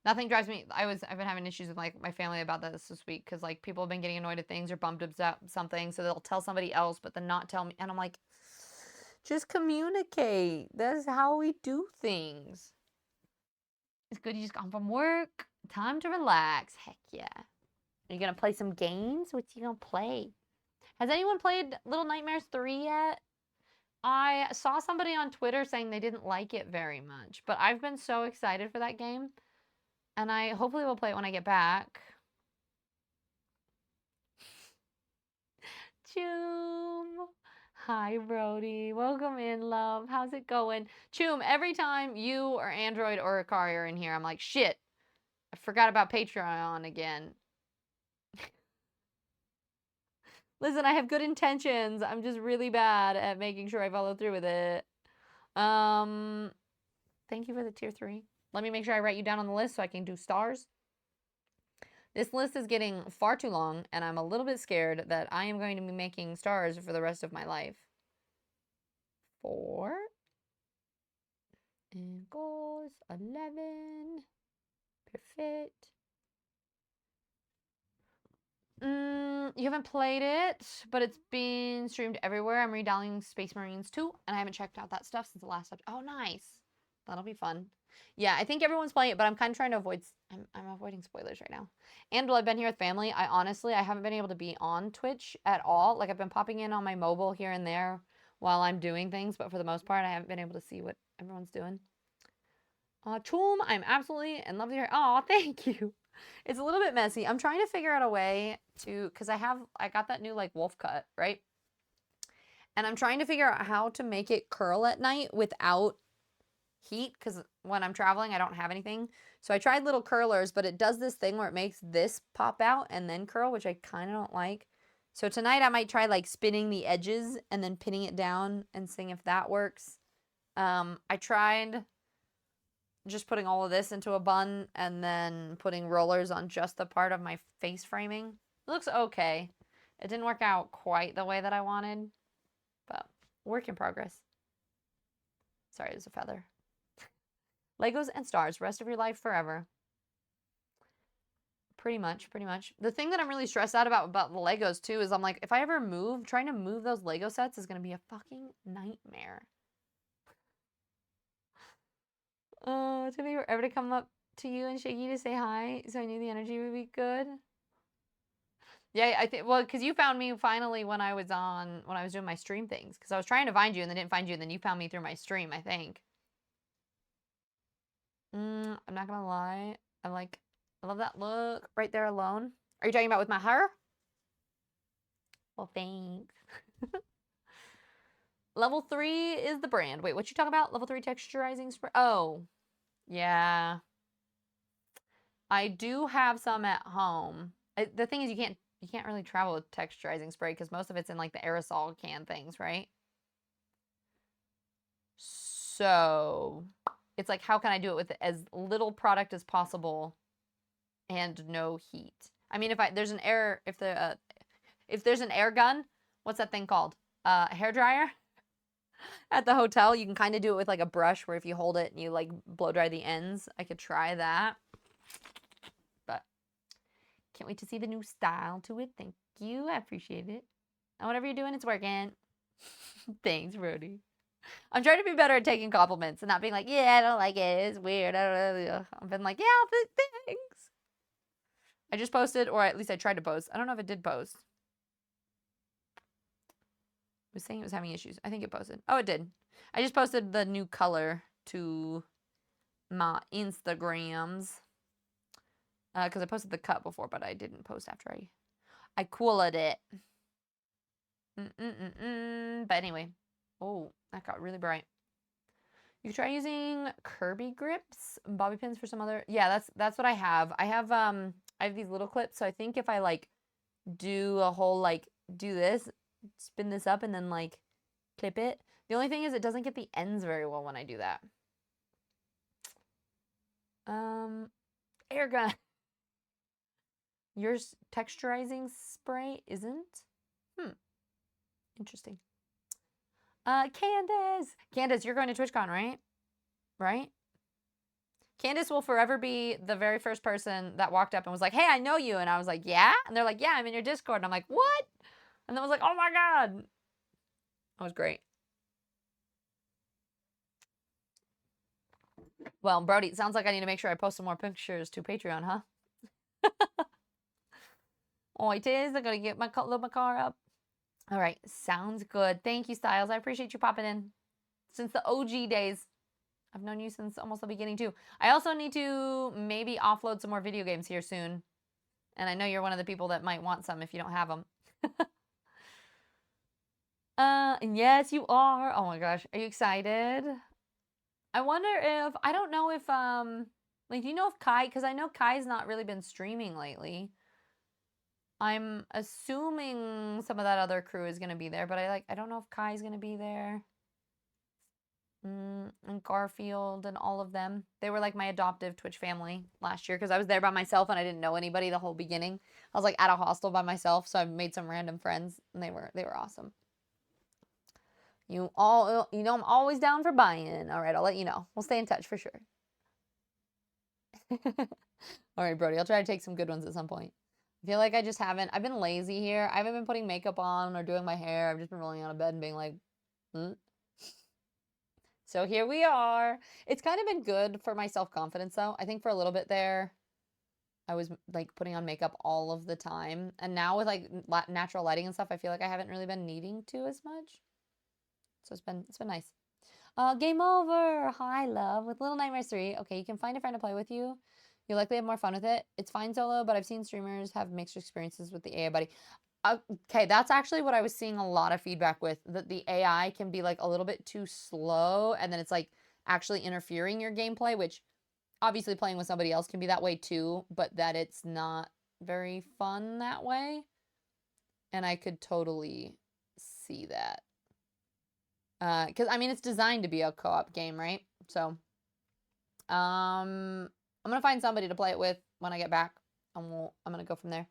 Nothing drives me. I've been having issues with like my family about this week because like people have been getting annoyed at things or bummed about something, so they'll tell somebody else but then not tell me, and I'm like, just communicate. That's how we do things. It's good you just got home from work. Time to relax. Heck yeah. Are you gonna play some games? What you gonna play? Has anyone played Little Nightmares 3 yet? I saw somebody on Twitter saying they didn't like it very much, but I've been so excited for that game, and I hopefully will play it when I get back. Choom. Hi, Brody. Welcome in, love. How's it going? Choom, every time you or Android or Akari are in here, I'm like, shit, I forgot about Patreon again. Listen, I have good intentions. I'm just really bad at making sure I follow through with it. Thank you for the tier 3. Let me make sure I write you down on the list so I can do stars. This list is getting far too long, and I'm a little bit scared that I am going to be making stars for the rest of my life. 4. And goes 11. Perfect. You haven't played it, but it's been streamed everywhere. I'm redownloading Space Marines 2, and I haven't checked out that stuff since the last update. Oh, nice. That'll be fun. Yeah, I think everyone's playing it, but I'm kind of trying to avoid... I'm avoiding spoilers right now. And while I've been here with family, I haven't been able to be on Twitch at all. Like, I've been popping in on my mobile here and there while I'm doing things, but for the most part, I haven't been able to see what everyone's doing. Choom, I'm absolutely in love with your... Aw, thank you. It's a little bit messy. I'm trying to figure out a way to... Because I got that new, like, wolf cut, right? And I'm trying to figure out how to make it curl at night without heat, because when I'm traveling, I don't have anything. So I tried little curlers, but it does this thing where it makes this pop out and then curl, which I kind of don't like. So tonight I might try, like, spinning the edges and then pinning it down and seeing if that works. I tried... just putting all of this into a bun and then putting rollers on just the part of my face framing. It looks okay. It didn't work out quite the way that I wanted, but work in progress. Sorry, there's a feather. Legos and stars, rest of your life forever. Pretty much. The thing that I'm really stressed out about the Legos too is I'm like, if I ever move, trying to move those Lego sets is going to be a fucking nightmare. It took me forever to come up to you and Shaggy to say hi, so I knew the energy would be good. Yeah, I think, well, because you found me finally when I was doing my stream things. Because I was trying to find you and then didn't find you, and then you found me through my stream, I think. I'm not gonna lie. I love that look right there alone. Are you talking about with my hair? Well, thanks. Level 3 is the brand. Wait, what you talking about? Level 3 texturizing spray? Oh, yeah. I do have some at home. The thing is, you can't really travel with texturizing spray because most of it's in like the aerosol can things, right? So it's like, how can I do it with as little product as possible and no heat? I mean, if there's an air gun, what's that thing called? A hair dryer at the hotel. You can kind of do it with like a brush where if you hold it and you like blow dry the ends. I could try that. But can't wait to see the new style to it. Thank you. I appreciate it. And whatever you're doing, it's working. Thanks, Brody. I'm trying to be better at taking compliments and not being like, yeah, I don't like it. It's weird. I've been like, yeah, thanks. I just posted, or at least I tried to post. I don't know if it did post. It was saying it was having issues. I think it posted. Oh, it did. I just posted the new color to my Instagrams. Because I posted the cut before, but I didn't post after I cooled it. But anyway. Oh, that got really bright. You could try using Kirby grips, bobby pins for some other. Yeah, that's what I have. I have these little clips, so I think if I like do a whole like do this, spin this up and then like clip it. The only thing is it doesn't get the ends very well when I do that. Air gun. Your texturizing spray isn't? Interesting. Candace, you're going to TwitchCon, right? Right? Candace will forever be the very first person that walked up and was like, hey, I know you. And I was like, yeah? And they're like, yeah, I'm in your Discord. And I'm like, what? And then I was like, oh my God. That was great. Well, Brody, it sounds like I need to make sure I post some more pictures to Patreon, huh? Oh, it is. I'm going to load my car up. All right. Sounds good. Thank you, Styles. I appreciate you popping in. Since the OG days. I've known you since almost the beginning, too. I also need to maybe offload some more video games here soon. And I know you're one of the people that might want some if you don't have them. And yes, you are. Oh my gosh. Are you excited? I wonder if, I don't know if, like, do you know if Kai, because I know Kai's not really been streaming lately. I'm assuming some of that other crew is going to be there, but I don't know if Kai's going to be there. And Garfield and all of them. They were like my adoptive Twitch family last year because I was there by myself and I didn't know anybody the whole beginning. I was like at a hostel by myself, so I made some random friends and they were awesome. You know I'm always down for buy-in. All right, I'll let you know. We'll stay in touch for sure. All right, Brody, I'll try to take some good ones at some point. I feel like I've been lazy here. I haven't been putting makeup on or doing my hair. I've just been rolling out of bed and being like, So here we are. It's kind of been good for my self-confidence though. I think for a little bit there, I was like putting on makeup all of the time. And now with like natural lighting and stuff, I feel like I haven't really been needing to as much. So it's been nice. Game over. Hi, love. With Little Nightmares 3. Okay, you can find a friend to play with you. You'll likely have more fun with it. It's fine solo, but I've seen streamers have mixed experiences with the AI buddy. Okay, that's actually what I was seeing a lot of feedback with, that the AI can be like a little bit too slow and then it's like actually interfering your gameplay, which obviously playing with somebody else can be that way too, but that it's not very fun that way. And I could totally see that. Because I mean, it's designed to be a co-op game, right? So, I'm gonna find somebody to play it with when I get back, and I'm gonna go from there.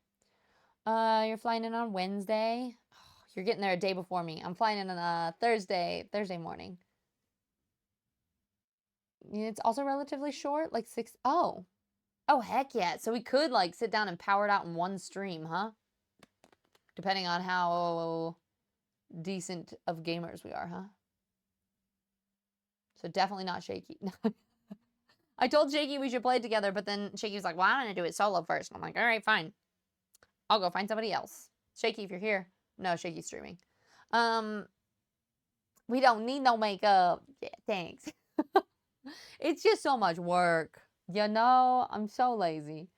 You're flying in on Wednesday. Oh, you're getting there a day before me. I'm flying in on Thursday morning. It's also relatively short, like 6. Oh, heck yeah! So we could like sit down and power it out in one stream, huh? Depending on how decent of gamers we are, huh? So definitely not Shaky. I told Shaky we should play together, but then Shaky was like, well, I'm going to do it solo first. And I'm like, all right, fine. I'll go find somebody else. Shaky, if you're here. No, Shaky's streaming. We don't need no makeup. Yeah, thanks. It's just so much work. You know, I'm so lazy.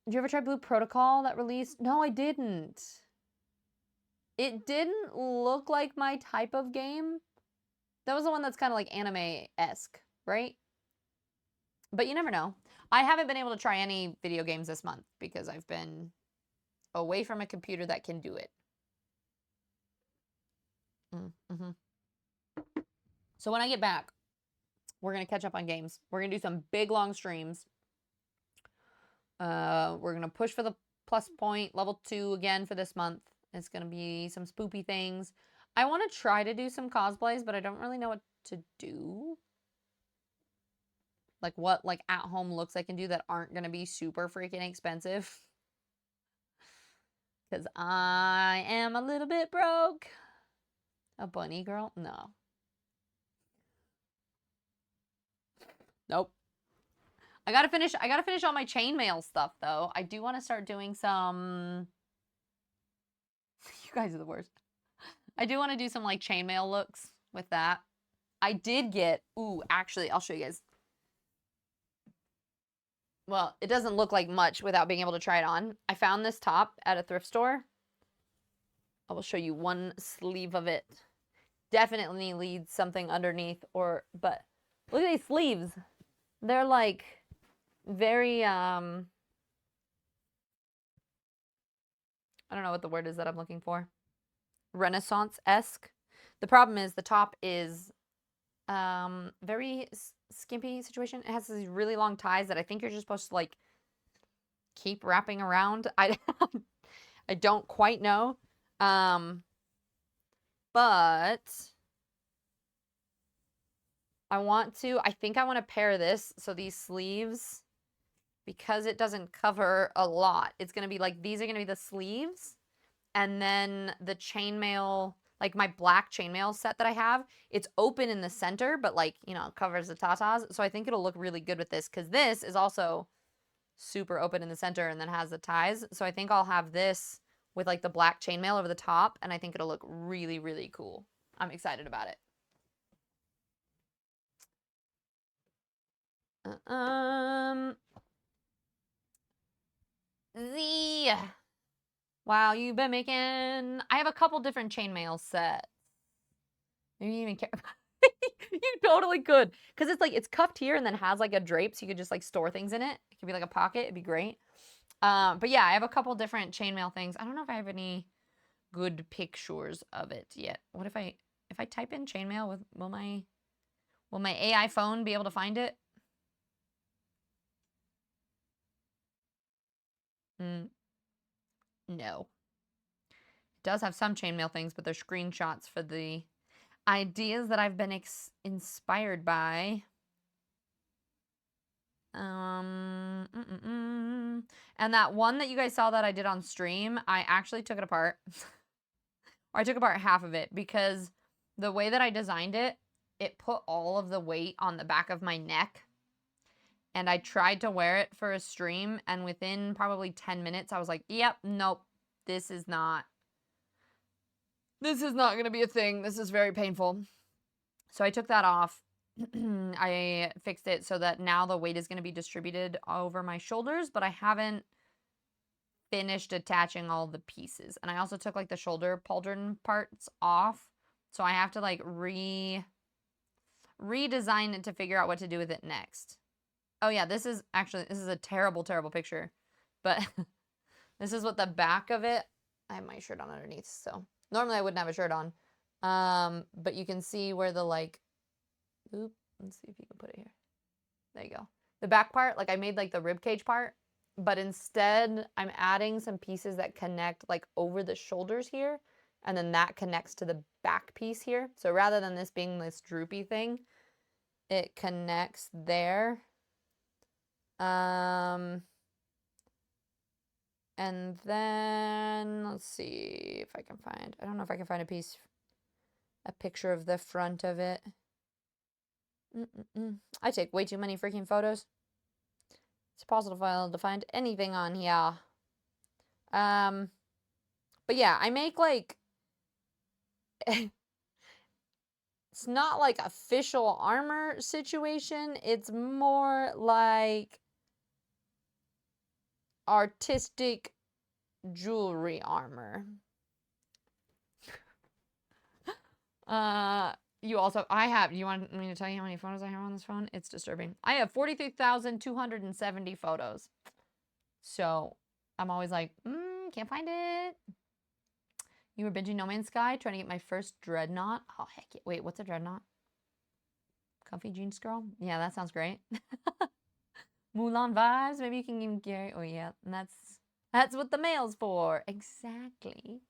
Did you ever try Blue Protocol that released? No, I didn't. It didn't look like my type of game. That was the one that's kind of like anime-esque, right? But you never know. I haven't been able to try any video games this month because I've been away from a computer that can do it. Mm-hmm. So when I get back, we're going to catch up on games. We're going to do some big, long streams. We're going to push for the plus point, level 2 again for this month. It's going to be some spoopy things. I want to try to do some cosplays, but I don't really know what to do. Like what like at-home looks I can do that aren't going to be super freaking expensive. Because I am a little bit broke. A bunny girl? No. Nope. I gotta finish all my chainmail stuff though. I do want to start doing some. You guys are the worst. I do want to do some like chainmail looks with that. I did get, ooh, actually, I'll show you guys. Well, it doesn't look like much without being able to try it on. I found this top at a thrift store. I will show you one sleeve of it. Definitely needs something underneath but look at these sleeves. They're like very, I don't know what the word is that I'm looking for. Renaissance-esque. The problem is the top is very skimpy situation. It has these really long ties that I think you're just supposed to like keep wrapping around. I don't quite know. But I think I want to pair this. So these sleeves, because it doesn't cover a lot, it's going to be like, these are going to be the sleeves. And then the chainmail, like my black chainmail set that I have, it's open in the center, but like, you know, covers the tatas. So I think it'll look really good with this because this is also super open in the center and then has the ties. So I think I'll have this with like the black chainmail over the top, and I think it'll look really, really cool. I'm excited about it. Z. Wow, you've been making... I have a couple different chainmail sets. Maybe you even care. You totally could. Because it's like, it's cuffed here and then has like a drape, so you could just like store things in it. It could be like a pocket. It'd be great. But yeah, I have a couple different chainmail things. I don't know if I have any good pictures of it yet. What if I type in chainmail, will my AI phone be able to find it? No. It does have some chainmail things, but they're screenshots for the ideas that I've been inspired by. And that one that you guys saw that I did on stream, I actually took it apart. Or I took apart half of it because the way that I designed it, it put all of the weight on the back of my neck. And I tried to wear it for a stream, and within probably 10 minutes, I was like, yep, nope, this is not going to be a thing. This is very painful. So I took that off. I fixed it so that now the weight is going to be distributed over my shoulders, but I haven't finished attaching all the pieces. And I also took like the shoulder pauldron parts off. So I have to like redesign it to figure out what to do with it next. Oh yeah, this is a terrible, terrible picture. But this is what the back of it, I have my shirt on underneath, so normally I wouldn't have a shirt on. But you can see where the like, oop, let's see if you can put it here. There you go. The back part, like I made like the rib cage part, but instead I'm adding some pieces that connect like over the shoulders here, and then that connects to the back piece here. So rather than this being this droopy thing, it connects there. And then let's see if I can find, I don't know if I can find a picture of the front of it. I take way too many freaking photos. It's possible to find anything on here. But yeah, I make like it's not like official armor situation. It's more like artistic jewelry armor. You also, you want me to tell you how many photos I have on this phone? It's disturbing. I have 43,270 photos. So I'm always like, can't find it. You were binging No Man's Sky, trying to get my first dreadnought. Oh, heck yeah. Wait, what's a dreadnought? Comfy jeans girl? Yeah, that sounds great. Mulan vibes. Maybe you can even carry. Oh, yeah. And that's what the mail's for. Exactly.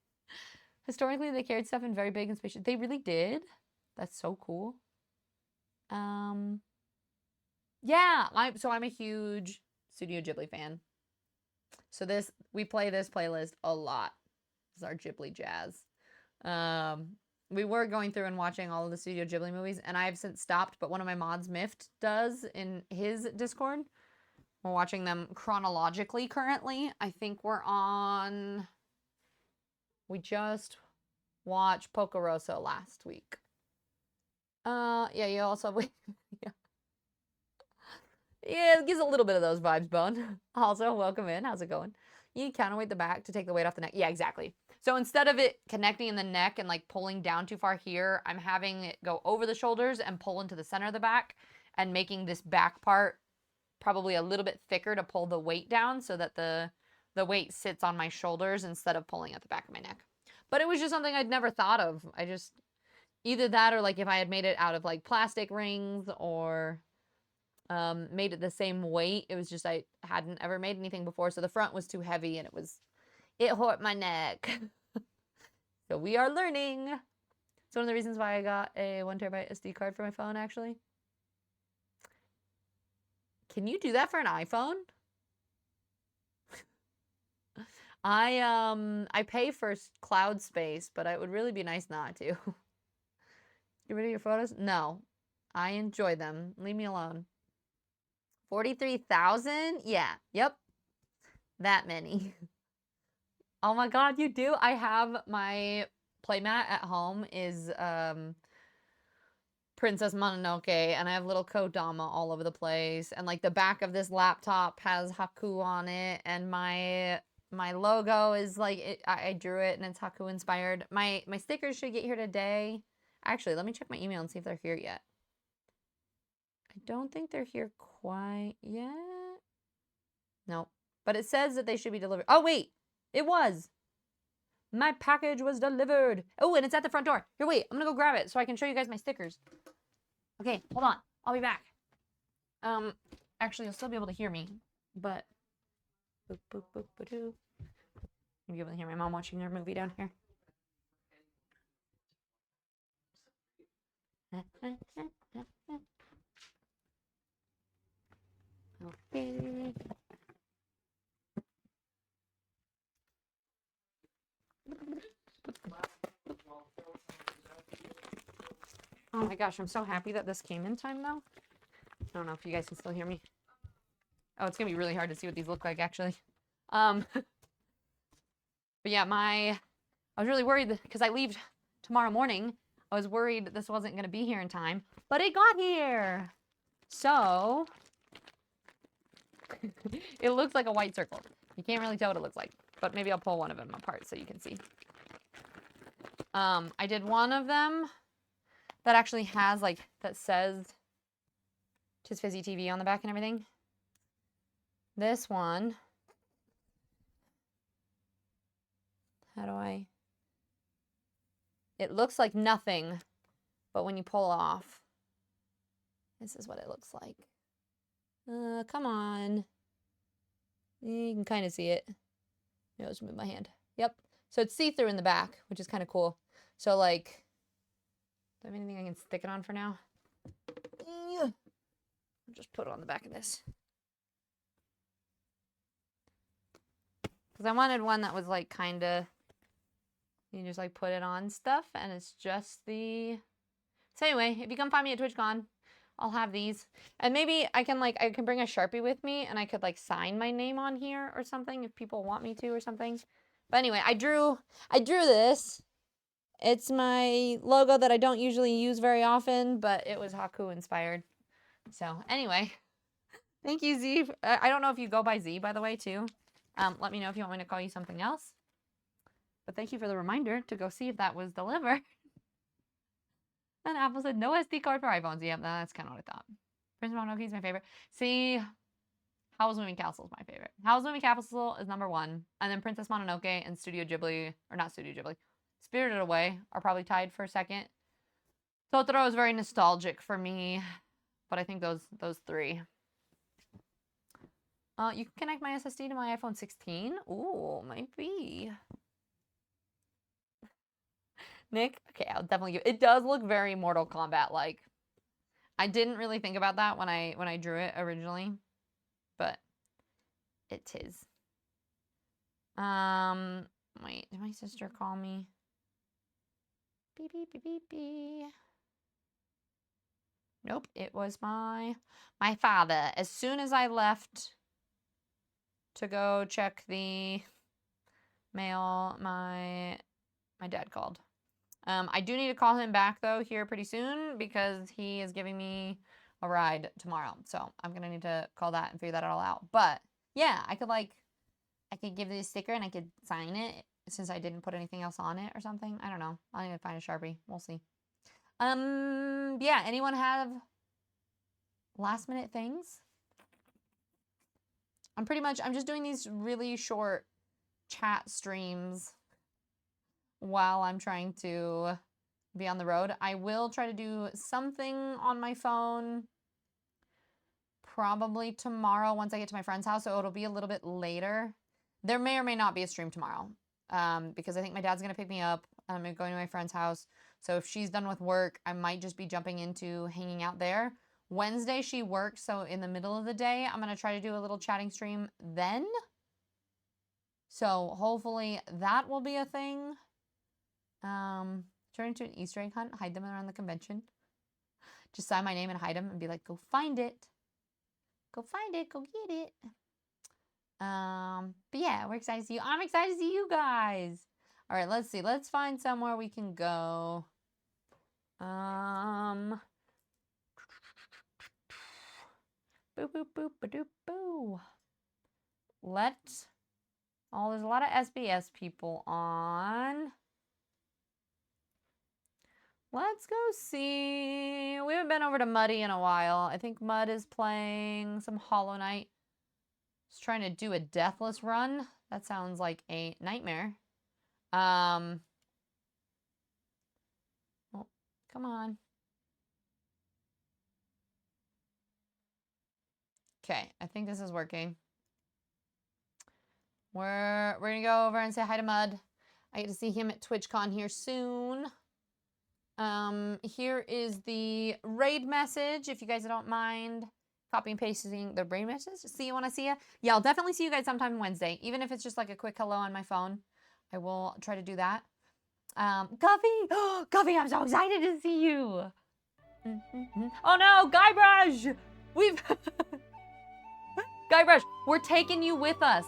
Historically, they carried stuff in very big and spacious. They really did. That's so cool. Yeah, I'm a huge Studio Ghibli fan. So we play this playlist a lot. This is our Ghibli jazz. We were going through and watching all of the Studio Ghibli movies, and I've since stopped, but one of my mods, Mift, does in his Discord. We're watching them chronologically currently. I think we just watched Porco Rosso last week. Yeah, you also, yeah. Yeah, it gives a little bit of those vibes, Bone. Also, welcome in. How's it going? You counterweight the back to take the weight off the neck. Yeah, exactly. So instead of it connecting in the neck and like pulling down too far here, I'm having it go over the shoulders and pull into the center of the back and making this back part probably a little bit thicker to pull the weight down so that the weight sits on my shoulders instead of pulling at the back of my neck. But it was just something I'd never thought of. I just, either that or like if I had made it out of like plastic rings or made it the same weight. It was just I hadn't ever made anything before, so the front was too heavy and it hurt my neck. So we are learning. It's one of the reasons why I got a 1 terabyte SD card for my phone, actually. Can you do that for an iPhone? I pay for cloud space, but it would really be nice not to. Get rid of your photos? No. I enjoy them. Leave me alone. 43,000? Yeah. Yep. That many. Oh my god, you do? I have my playmat at home is Princess Mononoke, and I have little Kodama all over the place, and like the back of this laptop has Haku on it, and my logo is like I drew it and it's Haku inspired. My stickers should get here today. Actually, let me check my email and see if they're here yet. I don't think they're here quite yet. Nope. But it says that they should be delivered. Oh, wait. It was. My package was delivered. Oh, and it's at the front door. Here, wait. I'm going to go grab it so I can show you guys my stickers. Okay, hold on. I'll be back. Actually, you'll still be able to hear me, but boop, boop, boop, boop, boop. You'll be able to hear my mom watching their movie down here. Okay. Oh my gosh, I'm so happy that this came in time though. I don't know if you guys can still hear me. Oh, it's gonna be really hard to see what these look like actually. But yeah, I was really worried because I leave tomorrow morning. I was worried this wasn't gonna be here in time, but it got here. So it looks like a white circle. You can't really tell what it looks like, but maybe I'll pull one of them apart so you can see. I did one of them that actually has like, that says Tis Fizzy TV on the back and everything. This one, it looks like nothing, but when you pull off, this is what it looks like. Come on. You can kind of see it. Maybe I'll just move my hand. Yep. So it's see-through in the back, which is kind of cool. So like, do I have anything I can stick it on for now? I'll just put it on the back of this. Because I wanted one that was like kind of, you just like put it on stuff, and it's just the... So anyway, if you come find me at TwitchCon, I'll have these. And maybe I can bring a Sharpie with me and I could like sign my name on here or something if people want me to or something. But anyway, I drew this. It's my logo that I don't usually use very often, but it was Haku inspired. So anyway, thank you, Z. I don't know if you go by Z, by the way, too. Let me know if you want me to call you something else. But thank you for the reminder to go see if that was delivered. And Apple said, no SD card for iPhones. Yep, that's kind of what I thought. Prince Mononoke is my favorite. See, Howl's Moving Castle is my favorite. Howl's Moving Castle is #1. And then Princess Mononoke and Studio Ghibli, or not Studio Ghibli, Spirited Away are probably tied for second. Totoro is very nostalgic for me. But I think those 3. You can connect my SSD to my iPhone 16. Ooh, might be. Nick? Okay, I'll definitely give it. Does look very Mortal Kombat-like. I didn't really think about that when I drew it originally. But it is. Wait, did my sister call me? Beep, beep, beep, beep, beep. Nope, it was my father. As soon as I left to go check the mail, my dad called. I do need to call him back, though, here pretty soon because he is giving me a ride tomorrow. So I'm going to need to call that and figure that all out. But, yeah, I could give this sticker and I could sign it since I didn't put anything else on it or something. I don't know. I'll need to find a Sharpie. We'll see. Yeah, anyone have last-minute things? I'm just doing these really short chat streams while I'm trying to be on the road. I will try to do something on my phone probably tomorrow once I get to my friend's house, so it'll be a little bit later. There may or may not be a stream tomorrow because I think my dad's going to pick me up and I'm going to my friend's house. So if she's done with work, I might just be jumping into hanging out there. Wednesday, she works, so in the middle of the day, I'm going to try to do a little chatting stream then. So hopefully that will be a thing. Turn into an Easter egg hunt, hide them around the convention. Just sign my name and hide them and be like, go find it. Go find it, go get it. But yeah, we're excited to see you. I'm excited to see you guys. All right, let's see. Let's find somewhere we can go. Boo, boo, boo, ba, doo, boo. There's a lot of SBS people on. Let's go see. We haven't been over to Muddy in a while. I think Mud is playing some Hollow Knight. He's trying to do a deathless run. That sounds like a nightmare. Oh, come on. Okay, I think this is working. We're gonna go over and say hi to Mud. I get to see him at TwitchCon here soon. Here is the raid message, if you guys don't mind copy and pasting the raid message. See you when I see you. Yeah, I'll definitely see you guys sometime Wednesday, even if it's just like a quick hello on my phone. I will try to do that. Guffy! Guffy, I'm so excited to see you! Oh no, Guybrush! Guybrush, we're taking you with us.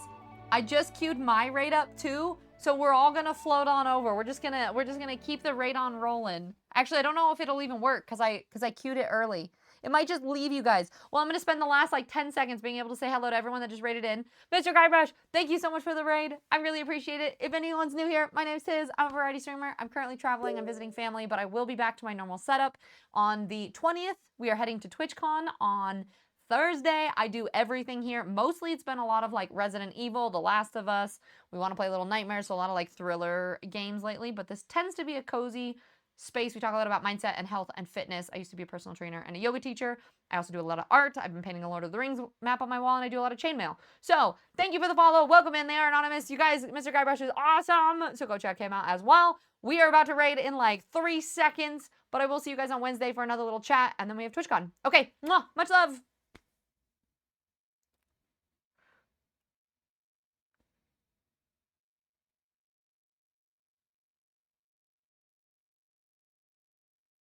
I just queued my raid up too, so we're all gonna float on over. We're just gonna keep the raid on rolling. Actually, I don't know if it'll even work because I queued it early. It might just leave you guys. Well, I'm gonna spend the last like 10 seconds being able to say hello to everyone that just raided in. Mr. Guybrush, thank you so much for the raid. I really appreciate it. If anyone's new here, my name's Tiz. I'm a variety streamer. I'm currently traveling. I'm visiting family, but I will be back to my normal setup on the 20th. We are heading to TwitchCon on Thursday. I do everything here. Mostly it's been a lot of like Resident Evil, The Last of Us. We want to play Little Nightmares, so a lot of like thriller games lately, but this tends to be a cozy space. We talk a lot about mindset and health and fitness. I used to be a personal trainer and a yoga teacher. I also do a lot of art. I've been painting a Lord of the Rings map on my wall and I do a lot of chainmail. So thank you for the follow. Welcome in there, Anonymous. You guys, Mr. Guybrush is awesome. So go check him out as well. We are about to raid in like 3 seconds, but I will see you guys on Wednesday for another little chat and then we have TwitchCon. Okay, much love.